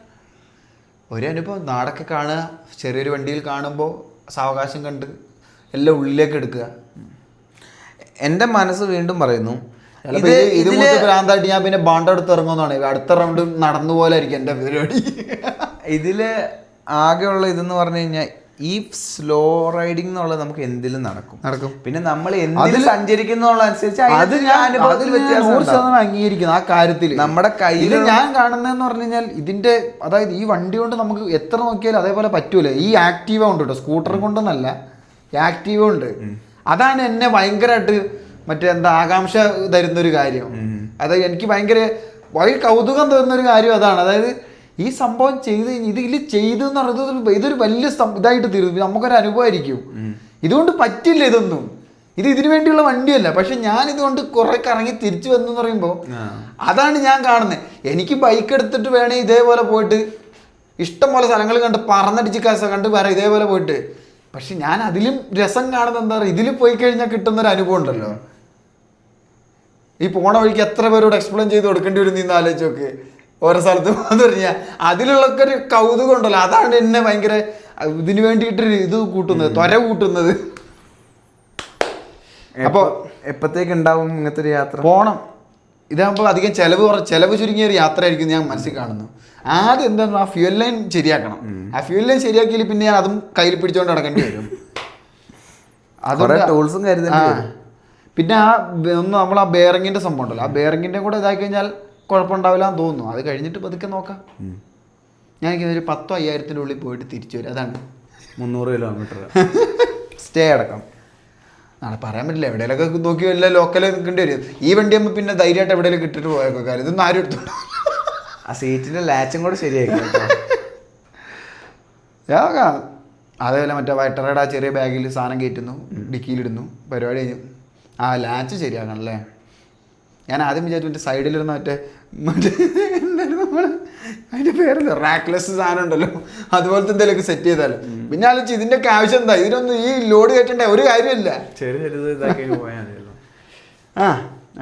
ഒരു അനുഭവം, നാടൊക്കെ കാണുക, ചെറിയൊരു വണ്ടിയിൽ കാണുമ്പോൾ സാവകാശം കണ്ട് എല്ലാം ഉള്ളിലേക്ക് എടുക്കുക. എൻ്റെ മനസ്സ് വീണ്ടും പറയുന്നു, ഇത് ഭ്രാന്തായിട്ട് ഞാൻ പിന്നെ ബാണ്ടെടുത്ത് ഇറങ്ങുന്നതാണ്. അടുത്ത റൗണ്ട് നടന്നു പോലെ ആയിരിക്കും എൻ്റെ പരിപാടി. ഇതില് ആകെയുള്ള ഇതെന്ന് പറഞ്ഞു കഴിഞ്ഞാൽ ഈ സ്ലോ റൈഡിങ് എന്നുള്ളത് നമുക്ക് എന്തിലും നടക്കും. പിന്നെ നമ്മൾ എന്തിൽ സഞ്ചരിക്കുന്നുള്ളതനുസരിച്ച് അംഗീകരിക്കുന്നു ആ കാര്യത്തിൽ. നമ്മുടെ കയ്യിൽ ഞാൻ കാണുന്നതെന്ന് പറഞ്ഞു കഴിഞ്ഞാൽ ഇതിന്റെ, അതായത് ഈ വണ്ടി കൊണ്ട് നമുക്ക് എത്ര നോക്കിയാലും അതേപോലെ പറ്റൂല. ഈ ആക്റ്റീവ ഉണ്ട് കേട്ടോ, സ്കൂട്ടർ കൊണ്ടൊന്നല്ല, ആക്റ്റീവ ഉണ്ട്. അതാണ് എന്നെ ഭയങ്കരമായിട്ട് ആകാംക്ഷ തരുന്നൊരു കാര്യം. അതായത് എനിക്ക് ഭയങ്കര കൗതുകം തോന്നുന്നൊരു കാര്യം അതാണ്. അതായത് ഈ സംഭവം ഇതിൽ ചെയ്തു എന്ന് പറയുന്നത് ഇതൊരു വലിയ ഇതായിട്ട് തീർന്നു, നമുക്കൊരു അനുഭവമായിരിക്കും. ഇതുകൊണ്ട് പറ്റില്ല ഇതൊന്നും, ഇതിനു വേണ്ടിയുള്ള വണ്ടിയല്ല. പക്ഷെ ഞാൻ ഇതുകൊണ്ട് കുറെ കറങ്ങി തിരിച്ചു വന്നു പറയുമ്പോൾ അതാണ് ഞാൻ കാണുന്നത്. എനിക്ക് ബൈക്ക് എടുത്തിട്ട് വേണേ ഇതേപോലെ പോയിട്ട് ഇഷ്ടംപോലെ സ്ഥലങ്ങൾ കണ്ട് പറന്നടിച്ച് കണ്ട് വരാം ഇതേപോലെ പോയിട്ട്. പക്ഷെ ഞാൻ അതിലും രസം കാണുന്നത് എന്താ പറയുക, ഇതിൽ പോയി കഴിഞ്ഞാൽ കിട്ടുന്നൊരു അനുഭവം ഉണ്ടല്ലോ. ഈ പോണ വഴിക്ക് എത്ര പേരോട് എക്സ്പ്ലെയിൻ ചെയ്ത് കൊടുക്കേണ്ടി വരും നിന്ന് ആലോചിച്ച് നോക്ക്. ഓരോ സ്ഥലത്ത് പോകാന്ന് പറഞ്ഞാൽ അതിലുള്ളൊക്കെ ഒരു കൗതുകം ഉണ്ടല്ലോ, അതാണ് എന്നെ ഭയങ്കര ഇതിനു വേണ്ടിയിട്ടൊരു ഇത് കൂട്ടുന്നത്, ത്വര കൂട്ടുന്നത്. അപ്പോൾ എപ്പോഴത്തേക്ക് ഉണ്ടാവും ഇങ്ങനത്തെ ഒരു യാത്ര? പോണം. ഇതാകുമ്പോൾ അധികം ചെലവ് ചുരുങ്ങിയ ഒരു യാത്ര ആയിരിക്കും ഞാൻ മനസ്സിൽ കാണുന്നു. ആദ്യം എന്താണ്, ആ ഫ്യൂൽ ലൈൻ ശരിയാക്കണം. ആ ഫ്യൂൽ ലൈൻ ശരിയാക്കിയില്ല പിന്നെ ഞാൻ അതും കയ്യിൽ പിടിച്ചുകൊണ്ട് നടക്കേണ്ടി വരും. ടൂൾസും കരുതേണ്ടി വരും. പിന്നെ നമ്മൾ ആ ബെയറിങ്ങിന്റെ സംഭവം ഉണ്ടല്ലോ, ആ ബെയറിങ്ങിന്റെ കൂടെ ഇതാക്കി കഴിഞ്ഞാൽ കുഴപ്പമുണ്ടാവില്ല എന്ന് തോന്നുന്നു. അത് കഴിഞ്ഞിട്ട് പതുക്കെ നോക്കാം. ഞാൻ ഒരു 10,000-5,000 ഉള്ളിൽ പോയിട്ട് തിരിച്ചു വരും. അതാണ് 300 കിലോമീറ്റർ സ്റ്റേ അടക്കം. നാളെ പറയാൻ പറ്റില്ല, എവിടെയെങ്കിലൊക്കെ നോക്കി വല്ല ലോക്കലിൽ നിൽക്കേണ്ടി വരും. ഈ വണ്ടി ആകുമ്പോൾ പിന്നെ ധൈര്യമായിട്ട് എവിടെയെങ്കിലും ഇട്ടിട്ട് പോയൊക്കെ കാര്യം ഇതൊന്നും ആരും എടുത്തോണ്ടോ. ആ സീറ്റിന്റെ ലാച്ചും കൂടെ ശരിയാക്കി അതേപോലെ മറ്റേ വയറ്ററയുടെ ആ ചെറിയ ബാഗിൽ സാധനം കയറ്റുന്നു, ഡിക്കിയിലിടുന്നു, പരിപാടി കഴിഞ്ഞു. ആ ലാച്ച് ശരിയാക്കണം അല്ലേ. ഞാൻ ആദ്യം വിചാരിച്ചു മറ്റേ സൈഡിലിരുന്ന മറ്റേ എന്തായാലും നമ്മൾ അതിൻ്റെ പേരല്ലോ റാക്ലെസ് സാധനം ഉണ്ടല്ലോ, അതുപോലത്തെ എന്തെങ്കിലുമൊക്കെ സെറ്റ് ചെയ്താലോ. പിന്നെ ആലോചിച്ച് ഇതിൻ്റെയൊക്കെ ആവശ്യം എന്താ, ഇതിനൊന്നും ഈ ലോഡ് കയറ്റേണ്ട ഒരു കാര്യമില്ല. ആ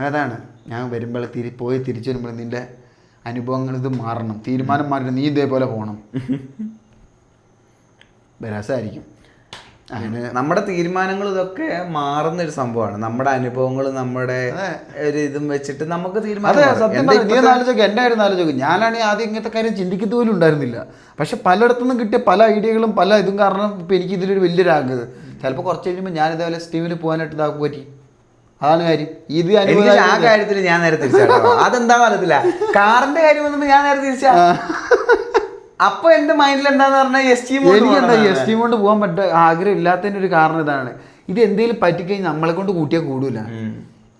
അതാണ് ഞാൻ വരുമ്പോൾ തിരിച്ചു വരുമ്പോൾ നിൻ്റെ അനുഭവങ്ങൾ ഇത് മാറണം, തീരുമാനം മാറണം, നീ ഇതേപോലെ പോകണം. രസമായിരിക്കും. അങ്ങനെ നമ്മുടെ തീരുമാനങ്ങൾ ഇതൊക്കെ മാറുന്നൊരു സംഭവമാണ്. നമ്മുടെ അനുഭവങ്ങൾ നമ്മുടെ ഒരു ഇതും വെച്ചിട്ട് നമുക്ക് തീരുമാനം. എൻ്റെ കാര്യം ആലോചിക്കും. ഞാനാണെങ്കിൽ ആദ്യം ഇങ്ങനത്തെ കാര്യം ചിന്തിക്കുന്നത് പോലും ഉണ്ടായിരുന്നില്ല. പക്ഷെ പലയിടത്തുനിന്നും കിട്ടിയ പല ഐഡിയകളും പല ഇതും കാരണം ഇപ്പം എനിക്ക് ഇതിലൊരു വലിയൊരു ആഗ്രഹം. ചിലപ്പോൾ കുറച്ച് കഴിയുമ്പോൾ ഞാൻ ഇതേപോലെ സ്റ്റീമിൽ പോകാനായിട്ട് ഇതാക്കുക പറ്റി. അതാണ് കാര്യം. ഇത് ആ കാര്യത്തിൽ ഞാൻ നേരെ തിരിച്ചാണ്. അതെന്താ അറിയത്തില്ല, കാറിന്റെ കാര്യം വന്നപ്പോൾ ഞാൻ നേരെ തിരിച്ചാ. അപ്പൊ എന്റെ മൈൻഡിൽ എന്താന്ന് പറഞ്ഞാൽ എസ് ടി കൊണ്ട് പോകാൻ ആഗ്രഹം ഇല്ലാത്തതിന്റെ ഒരു കാരണം ഇതാണ്. ഇത് എന്തെങ്കിലും പറ്റിക്കഴിഞ്ഞാൽ നമ്മളെ കൊണ്ട് കൂട്ടിയാൽ കൂടൂല.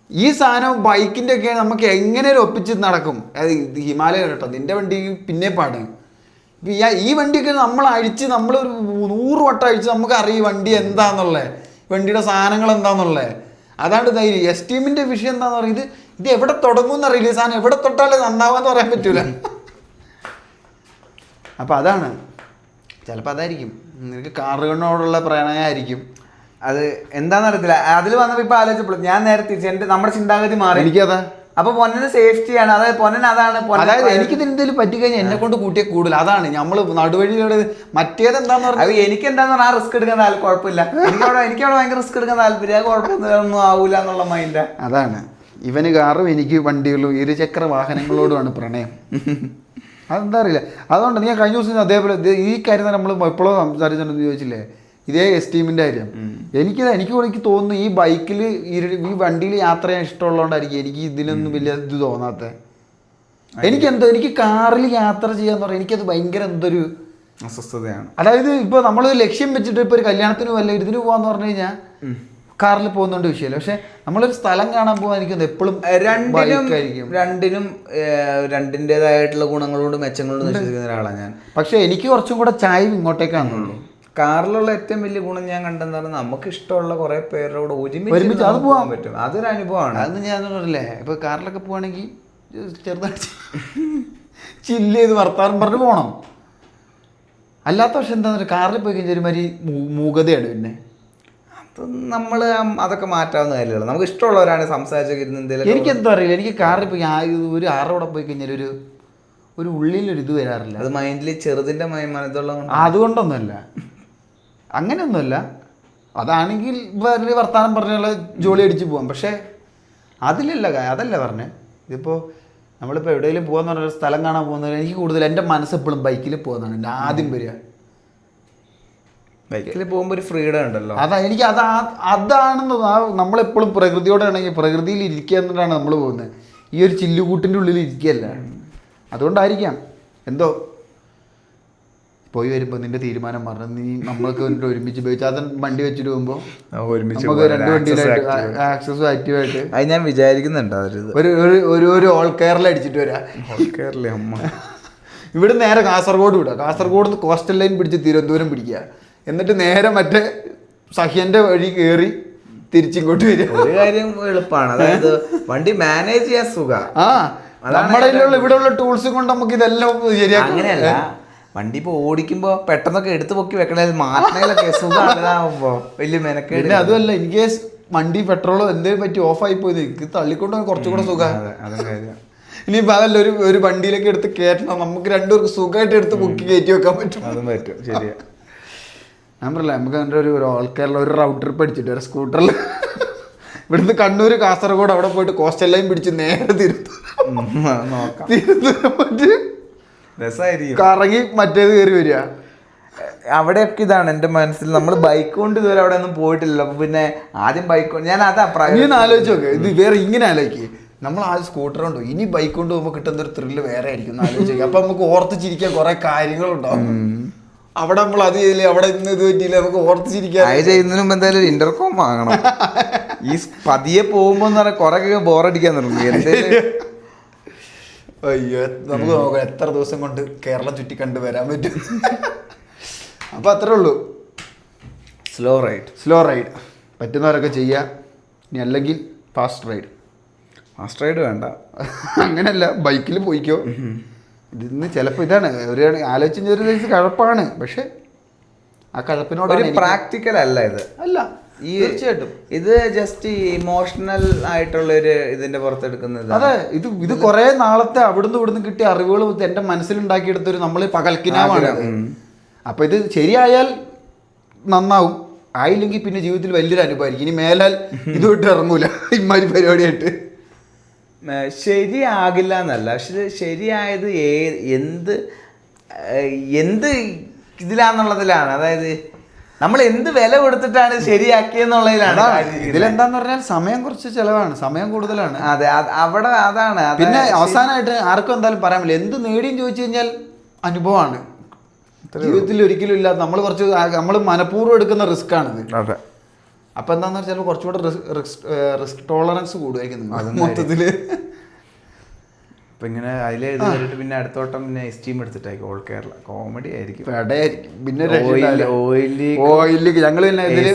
ഈ സാധനം ബൈക്കിന്റെ ഒക്കെ നമുക്ക് എങ്ങനെയും ഒപ്പിച്ച് നടക്കും. അത് ഹിമാലയ കേട്ടോ, നിന്റെ വണ്ടി പിന്നെ പാട്. ഈ വണ്ടിയൊക്കെ നമ്മൾ അഴിച്ച് നമ്മളൊരു 100 വട്ടം അഴിച്ച് നമുക്ക് അറിയാം വണ്ടി എന്താന്നുള്ളത്, വണ്ടിയുടെ സാധനങ്ങൾ എന്താന്നുള്ളത്. അതാണ് ധൈര്യം. എസ് ടീമിന്റെ വിഷയം എന്താന്ന് പറയുന്നത്, ഇത് എവിടെ തുടങ്ങും എന്നറിയില്ല. ഈ സാധനം എവിടെ തൊട്ടാലേ നന്നാവാന്ന് പറയാൻ പറ്റൂല. അപ്പം അതാണ് ചിലപ്പോൾ അതായിരിക്കും നിനക്ക് കാറുകളോടുള്ള പ്രണയമായിരിക്കും. അത് എന്താണെന്ന് അറിയത്തില്ല. അതിൽ വന്നപ്പോൾ ഇപ്പം ആലോചിച്ചപ്പോൾ ഞാൻ നേരെ തിരിച്ച് നമ്മുടെ ചിന്താഗതി മാറി. എനിക്കതാ. അപ്പൊ പൊന്നന് സേഫ്റ്റിയാണ്. അതായത് പൊന്നൻ അതാണ്. അതായത് എനിക്ക് എന്തെങ്കിലും പറ്റിക്കഴിഞ്ഞാൽ എന്നെ കൊണ്ട് കൂട്ടിയ കൂടുതൽ അതാണ് നമ്മൾ നടുവഴിയിലൂടെ. മറ്റേതെന്താന്ന് പറഞ്ഞാൽ എനിക്ക് എന്താന്ന് പറഞ്ഞാൽ ആ റിസ്ക് എടുക്കാൻ കുഴപ്പമില്ല. എനിക്കവിടെ ഭയങ്കര റിസ്ക് എടുക്കാൻ താല്പര്യം. കുഴപ്പമൊന്നും ആവൂല എന്നുള്ള മൈൻഡ്. അതാണ്. ഇവന് കാറും എനിക്ക് വണ്ടികളും ഇരുചക്ര വാഹനങ്ങളോടുമാണ് പ്രണയം. അതെന്താ അറിയില്ല. അതുകൊണ്ട് ഞാൻ കഴിഞ്ഞ ദിവസം അതേപോലെ ഈ കാര്യം തന്നെ നമ്മൾ എപ്പോഴും സംസാരിച്ചിട്ടുണ്ടെന്ന് ചോദിച്ചില്ലേ, ഇതേ എസ് ടീമിൻ്റെ കാര്യം. എനിക്ക് തോന്നുന്നു ഈ ബൈക്കിൽ ഈ വണ്ടിയിൽ യാത്ര ചെയ്യാൻ ഇഷ്ടമുള്ളതുകൊണ്ടായിരിക്കും എനിക്ക് ഇതിലൊന്നും വലിയ ഇത് തോന്നാത്തത്. എനിക്ക് കാറിൽ യാത്ര ചെയ്യാന്ന് പറഞ്ഞാൽ എനിക്കത് ഭയങ്കര എന്തൊരു അസ്വസ്ഥതയാണ്. അതായത് ഇപ്പോൾ നമ്മൾ ലക്ഷ്യം വെച്ചിട്ട് ഇപ്പോൾ ഒരു കല്യാണത്തിന് വല്ല ഇതിന് പോകാന്ന് പറഞ്ഞു കഴിഞ്ഞാൽ കാറിൽ പോകുന്നുണ്ട് വിഷയമല്ല. പക്ഷെ നമ്മളൊരു സ്ഥലം കാണാൻ പോകാൻ എനിക്ക് എപ്പോഴും രണ്ടിൻ്റെതായിട്ടുള്ള ഗുണങ്ങളോട് മെച്ചങ്ങളോട് നിശ്ചയിക്കുന്ന ഒരാളാണ് ഞാൻ. പക്ഷെ എനിക്ക് കുറച്ചും കൂടെ ചായ ഇങ്ങോട്ടേക്കാണുള്ളൂ. കാറിലുള്ള ഏറ്റവും വലിയ ഗുണം ഞാൻ കണ്ടെന്ന് പറഞ്ഞാൽ നമുക്ക് ഇഷ്ടമുള്ള കുറെ പേരോട് ഒരുമിച്ച് അത് പോകാൻ പറ്റും. അതൊരു അനുഭവമാണ്. അതൊന്നും ഞാൻ പറഞ്ഞില്ലേ, ഇപ്പൊ കാറിലൊക്കെ പോവാണെങ്കിൽ ചെറുതായിട്ട് ചില്ല് ചെയ്ത് വർത്താനം പറഞ്ഞ് പോകണം. അല്ലാത്ത പക്ഷെ എന്താ കാറിൽ പോയി കഴിഞ്ഞാൽ ഒരുമാതിരി മൂകതയാണ്. പിന്നെ നമ്മൾ അതൊക്കെ മാറ്റാവുന്ന കാര്യമല്ല. നമുക്ക് ഇഷ്ടമുള്ളവരാണ് സംസാരിച്ചൊക്കെ ഇരുന്ന് എന്തെങ്കിലും. എനിക്കെന്താ അറിയില്ല, എനിക്ക് കാറിൽ പോയി ഒരു ആറോടെ പോയി കഴിഞ്ഞാൽ ഒരു ഉള്ളിലൊരു ഇത് വരാറില്ല. അത് മൈൻഡിൽ ചെറുതിൻ്റെ മനസ്സുള്ള അതുകൊണ്ടൊന്നുമല്ല, അങ്ങനെയൊന്നുമല്ല. അതാണെങ്കിൽ വലിയ വർത്താനം പറഞ്ഞുള്ള ജോലി അടിച്ച് പോവാം. പക്ഷേ അതല്ല പറഞ്ഞേ. ഇതിപ്പോൾ നമ്മളിപ്പോൾ എവിടെയെങ്കിലും പോകാന്ന് പറഞ്ഞ സ്ഥലം കാണാൻ പോകുന്നത് എനിക്ക് കൂടുതൽ എൻ്റെ മനസ്സ് എപ്പോഴും ബൈക്കിൽ പോകുന്നതാണ് എൻ്റെ ആദ്യം വരിക. ബൈക്കിൽ പോകുമ്പോൾ ഒരു ഫ്രീഡം ഉണ്ടല്ലോ. എനിക്ക് അതാണെന്ന് നമ്മളെപ്പോഴും പ്രകൃതിയോടെ ആണെങ്കിൽ പ്രകൃതിയിൽ ഇരിക്കുക എന്നിട്ടാണ് നമ്മൾ പോകുന്നത്. ഈ ഒരു ചില്ലുകൂട്ടിൻ്റെ ഉള്ളിൽ ഇരിക്കുകയല്ല. അതുകൊണ്ടായിരിക്കാം എന്തോ പോയി വരുമ്പോൾ നിന്റെ തീരുമാനം പറഞ്ഞു നീ നമ്മൾക്ക് വേണ്ടി ഒരുമിച്ച് പോയി ചാത്തൻ വണ്ടി വെച്ചിട്ട് പോകുമ്പോൾ ഒരുമിച്ച് നമുക്ക് രണ്ട് വണ്ടിയിലായിട്ട് ആക്സസും ആക്റ്റീവായിട്ട് അത് ഞാൻ വിചാരിക്കുന്നുണ്ട് ഒരു ഓൾ കേരള അടിച്ചിട്ട് വരാം. കേരള അമ്മ ഇവിടെ നേരെ കാസർഗോഡ് വിടുക, കാസർഗോഡ് നിന്ന് കോസ്റ്റൽ ലൈൻ പിടിച്ച് തിരുവനന്തപുരം പിടിക്കുക, എന്നിട്ട് നേരെ മറ്റേ സഹ്യന്റെ വഴി കയറി തിരിച്ചിങ്ങോട്ട് വരിക. ഒരു കാര്യം എളുപ്പമാണ്, അതായത് വണ്ടി മാനേജ് ചെയ്യാൻ സുഖ. നമ്മുടെ ഇവിടെ ഉള്ള ടൂൾസും കൊണ്ട് നമുക്ക് ഇതെല്ലാം ശരിയാക്കാം. അങ്ങനെയല്ല, വണ്ടി ഇപ്പൊ ഓടിക്കുമ്പോ പെട്ടെന്നൊക്കെ എടുത്തു പൊക്കി വെക്കണേ മാറ്റണേലൊക്കെ സുഖമാകുമ്പോ വലിയ മെനക്കേട്. പിന്നെ അതുമല്ല, ഇൻ കേസ് വണ്ടി പെട്രോളോ എന്തെങ്കിലും പറ്റി ഓഫായി പോയത് എനിക്ക് തള്ളിക്കൊണ്ട് കുറച്ചും കൂടെ സുഖം. ഇനിയിപ്പോൾ അതല്ല, ഒരു വണ്ടിയിലേക്ക് എടുത്ത് കയറ്റണം, നമുക്ക് രണ്ടുപേർക്ക് സുഖമായിട്ട് എടുത്ത് പൊക്കി കയറ്റി വെക്കാൻ പറ്റും. അതും പറ്റും, ശരിയാ. ഞാൻ പറയില്ല, നമുക്ക് അതിൻ്റെ ഒരു ഓൾ കേരള ഒരു റൗണ്ട് ട്രിപ്പ് അടിച്ചിട്ട് ഒരു സ്കൂട്ടറിൽ ഇവിടുന്ന് കണ്ണൂർ കാസർഗോഡ് അവിടെ പോയിട്ട് കോസ്റ്റൽ ലൈൻ പിടിച്ച് നേരെ തിരുവനന്തപുരം പറ്റി കറങ്ങി മറ്റേത് കയറി വരിക. അവിടെയൊക്കെ ഇതാണ് എൻ്റെ മനസ്സിൽ, നമ്മൾ ബൈക്ക് കൊണ്ട് ഇതുവരെ അവിടെ ഒന്നും പോയിട്ടില്ല. അപ്പൊ പിന്നെ ആദ്യം ബൈക്ക് കൊണ്ട് ഞാൻ അത് ഇങ്ങനെ ആലോചിച്ച് നോക്ക്, ഇത് വേറെ ഇങ്ങനെ ആലോചിക്കുക, നമ്മൾ ആദ്യം സ്കൂട്ടർ കൊണ്ടോ ഇനി ബൈക്ക് കൊണ്ട് പോകുമ്പോൾ കിട്ടുന്ന ഒരു ത്രില്ല് വേറെ ആയിരിക്കും എന്ന് ആലോചിക്കുക. അപ്പൊ നമുക്ക് ഓർത്ത് ചിരിക്കാൻ കുറെ കാര്യങ്ങളുണ്ടാവും. അവിടെ നമ്മൾ അത് ചെയ്തില്ലേ, അവിടെ ഇന്ന് ഇത് പറ്റിയില്ല, നമുക്ക് ഓർത്ത് ചിരിക്കാൻ. അത് ചെയ്യുന്നതിന് മുമ്പ് എന്തായാലും ഇന്റർകോം വാങ്ങണം. ഈ പതിയെ പോകുമ്പോ കുറെ ബോറടിക്കാൻ തുടങ്ങി. അയ്യോ, നമുക്ക് നോക്കാം എത്ര ദിവസം കൊണ്ട് കേരളം ചുറ്റി കണ്ടു വരാൻ പറ്റും. അപ്പൊ അത്രേ ഉള്ളൂ, സ്ലോ റൈഡ് പറ്റുന്നവരൊക്കെ ചെയ്യുക. ഇനി അല്ലെങ്കിൽ ഫാസ്റ്റ് റൈഡ് വേണ്ട. അങ്ങനെയല്ല, ബൈക്കിൽ പോയിക്കോ. ഇതിന്ന് ചിലപ്പോൾ ഇതാണ് ഒരു ആലോചിച്ച ഒരു കഴപ്പാണ്, പക്ഷെ ആ കഴപ്പിനോട് പ്രാക്ടിക്കൽ അല്ല ഇത്. അല്ല, തീർച്ചയായിട്ടും ഇത് ജസ്റ്റ് ഇമോഷണൽ ആയിട്ടുള്ള ഒരു ഇതിന്റെ പുറത്തെടുക്കുന്നത്. അതെ, ഇത് കുറെ നാളത്തെ അവിടുന്ന് ഇവിടുന്ന് കിട്ടിയ അറിവുകൾ എന്റെ മനസ്സിലുണ്ടാക്കിയെടുത്തൊരു നമ്മൾ പകൽക്കിനാവാണ്. അപ്പൊ ഇത് ശരിയായാൽ നന്നാവും, ആയില്ലെങ്കിൽ പിന്നെ ജീവിതത്തിൽ വലിയൊരു അനുഭവമായിരിക്കും. ഇനി മേലാൽ ഇത് വിട്ട് ഇറങ്ങൂല ഇമാതിരി പരിപാടിയായിട്ട്. ശരിയാകില്ല എന്നല്ല, പക്ഷെ ശരിയായത് എന്ത് ഇതിലാന്നുള്ളതിലാണ്. അതായത് നമ്മൾ എന്ത് വില കൊടുത്തിട്ടാണ് ശരിയാക്കിയെന്നുള്ളതിലാണ്. ഇതിലെന്താന്ന് പറഞ്ഞാൽ സമയം കുറച്ച് ചെലവാണ്, സമയം കൂടുതലാണ്. അതെ, അവിടെ അതാണ്. പിന്നെ അവസാനമായിട്ട് ആർക്കും എന്തായാലും പറയാൻ പറ്റില്ല, എന്ത് നേടിയും ചോദിച്ചു കഴിഞ്ഞാൽ അനുഭവമാണ്. ജീവിതത്തിൽ ഒരിക്കലും ഇല്ലാത്ത നമ്മൾ മനഃപൂർവ്വം എടുക്കുന്ന റിസ്ക് ആണിത്. അതെ. അപ്പൊ എന്താന്ന് വെച്ചാൽ കുറച്ചുകൂടെ റിസ്ക് ടോളറൻസ് കൂടുമായിരിക്കും മൊത്തത്തില്. അപ്പൊ ഇങ്ങനെ അതിൽ ഇത് കയറിയിട്ട് പിന്നെ അടുത്തോട്ടം പിന്നെ എസ്റ്റീം എടുത്തിട്ടായിരിക്കും ഓൾ കേരള കോമഡി ആയിരിക്കും. പിന്നെ ഓയില് ഞങ്ങൾ പിന്നെ ഇതില്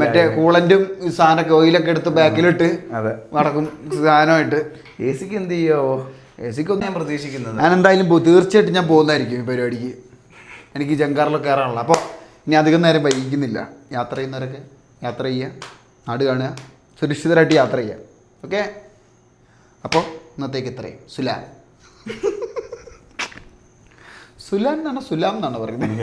മറ്റേ കൂളന്റും സാധനമൊക്കെ ഓയിലൊക്കെ എടുത്ത് ബാക്കിലിട്ട് നടക്കും സാധനമായിട്ട്. എ സിക്ക് എന്ത് ചെയ്യോ? എ സിക്ക് ഒന്നും ഞാൻ പ്രതീക്ഷിക്കുന്നത്. ഞാൻ എന്തായാലും തീർച്ചയായിട്ടും ഞാൻ പോകുന്നതായിരിക്കും ഈ പരിപാടിക്ക്. എനിക്ക് ജങ്കാറിലൊക്കെ കയറാനുള്ള. അപ്പോൾ ഇനി അധികം നേരം വൈകുന്നില്ല. യാത്ര ചെയ്യുന്നവരൊക്കെ യാത്ര ചെയ്യുക, നാട് കാണുക, സുരക്ഷിതരായിട്ട് യാത്ര ചെയ്യുക. ഓക്കെ, അപ്പോൾ ഇന്നത്തേക്ക് ഇത്രയും. സുലാം എന്നാണോ സുലാം എന്നാണോ പറയുന്നത്?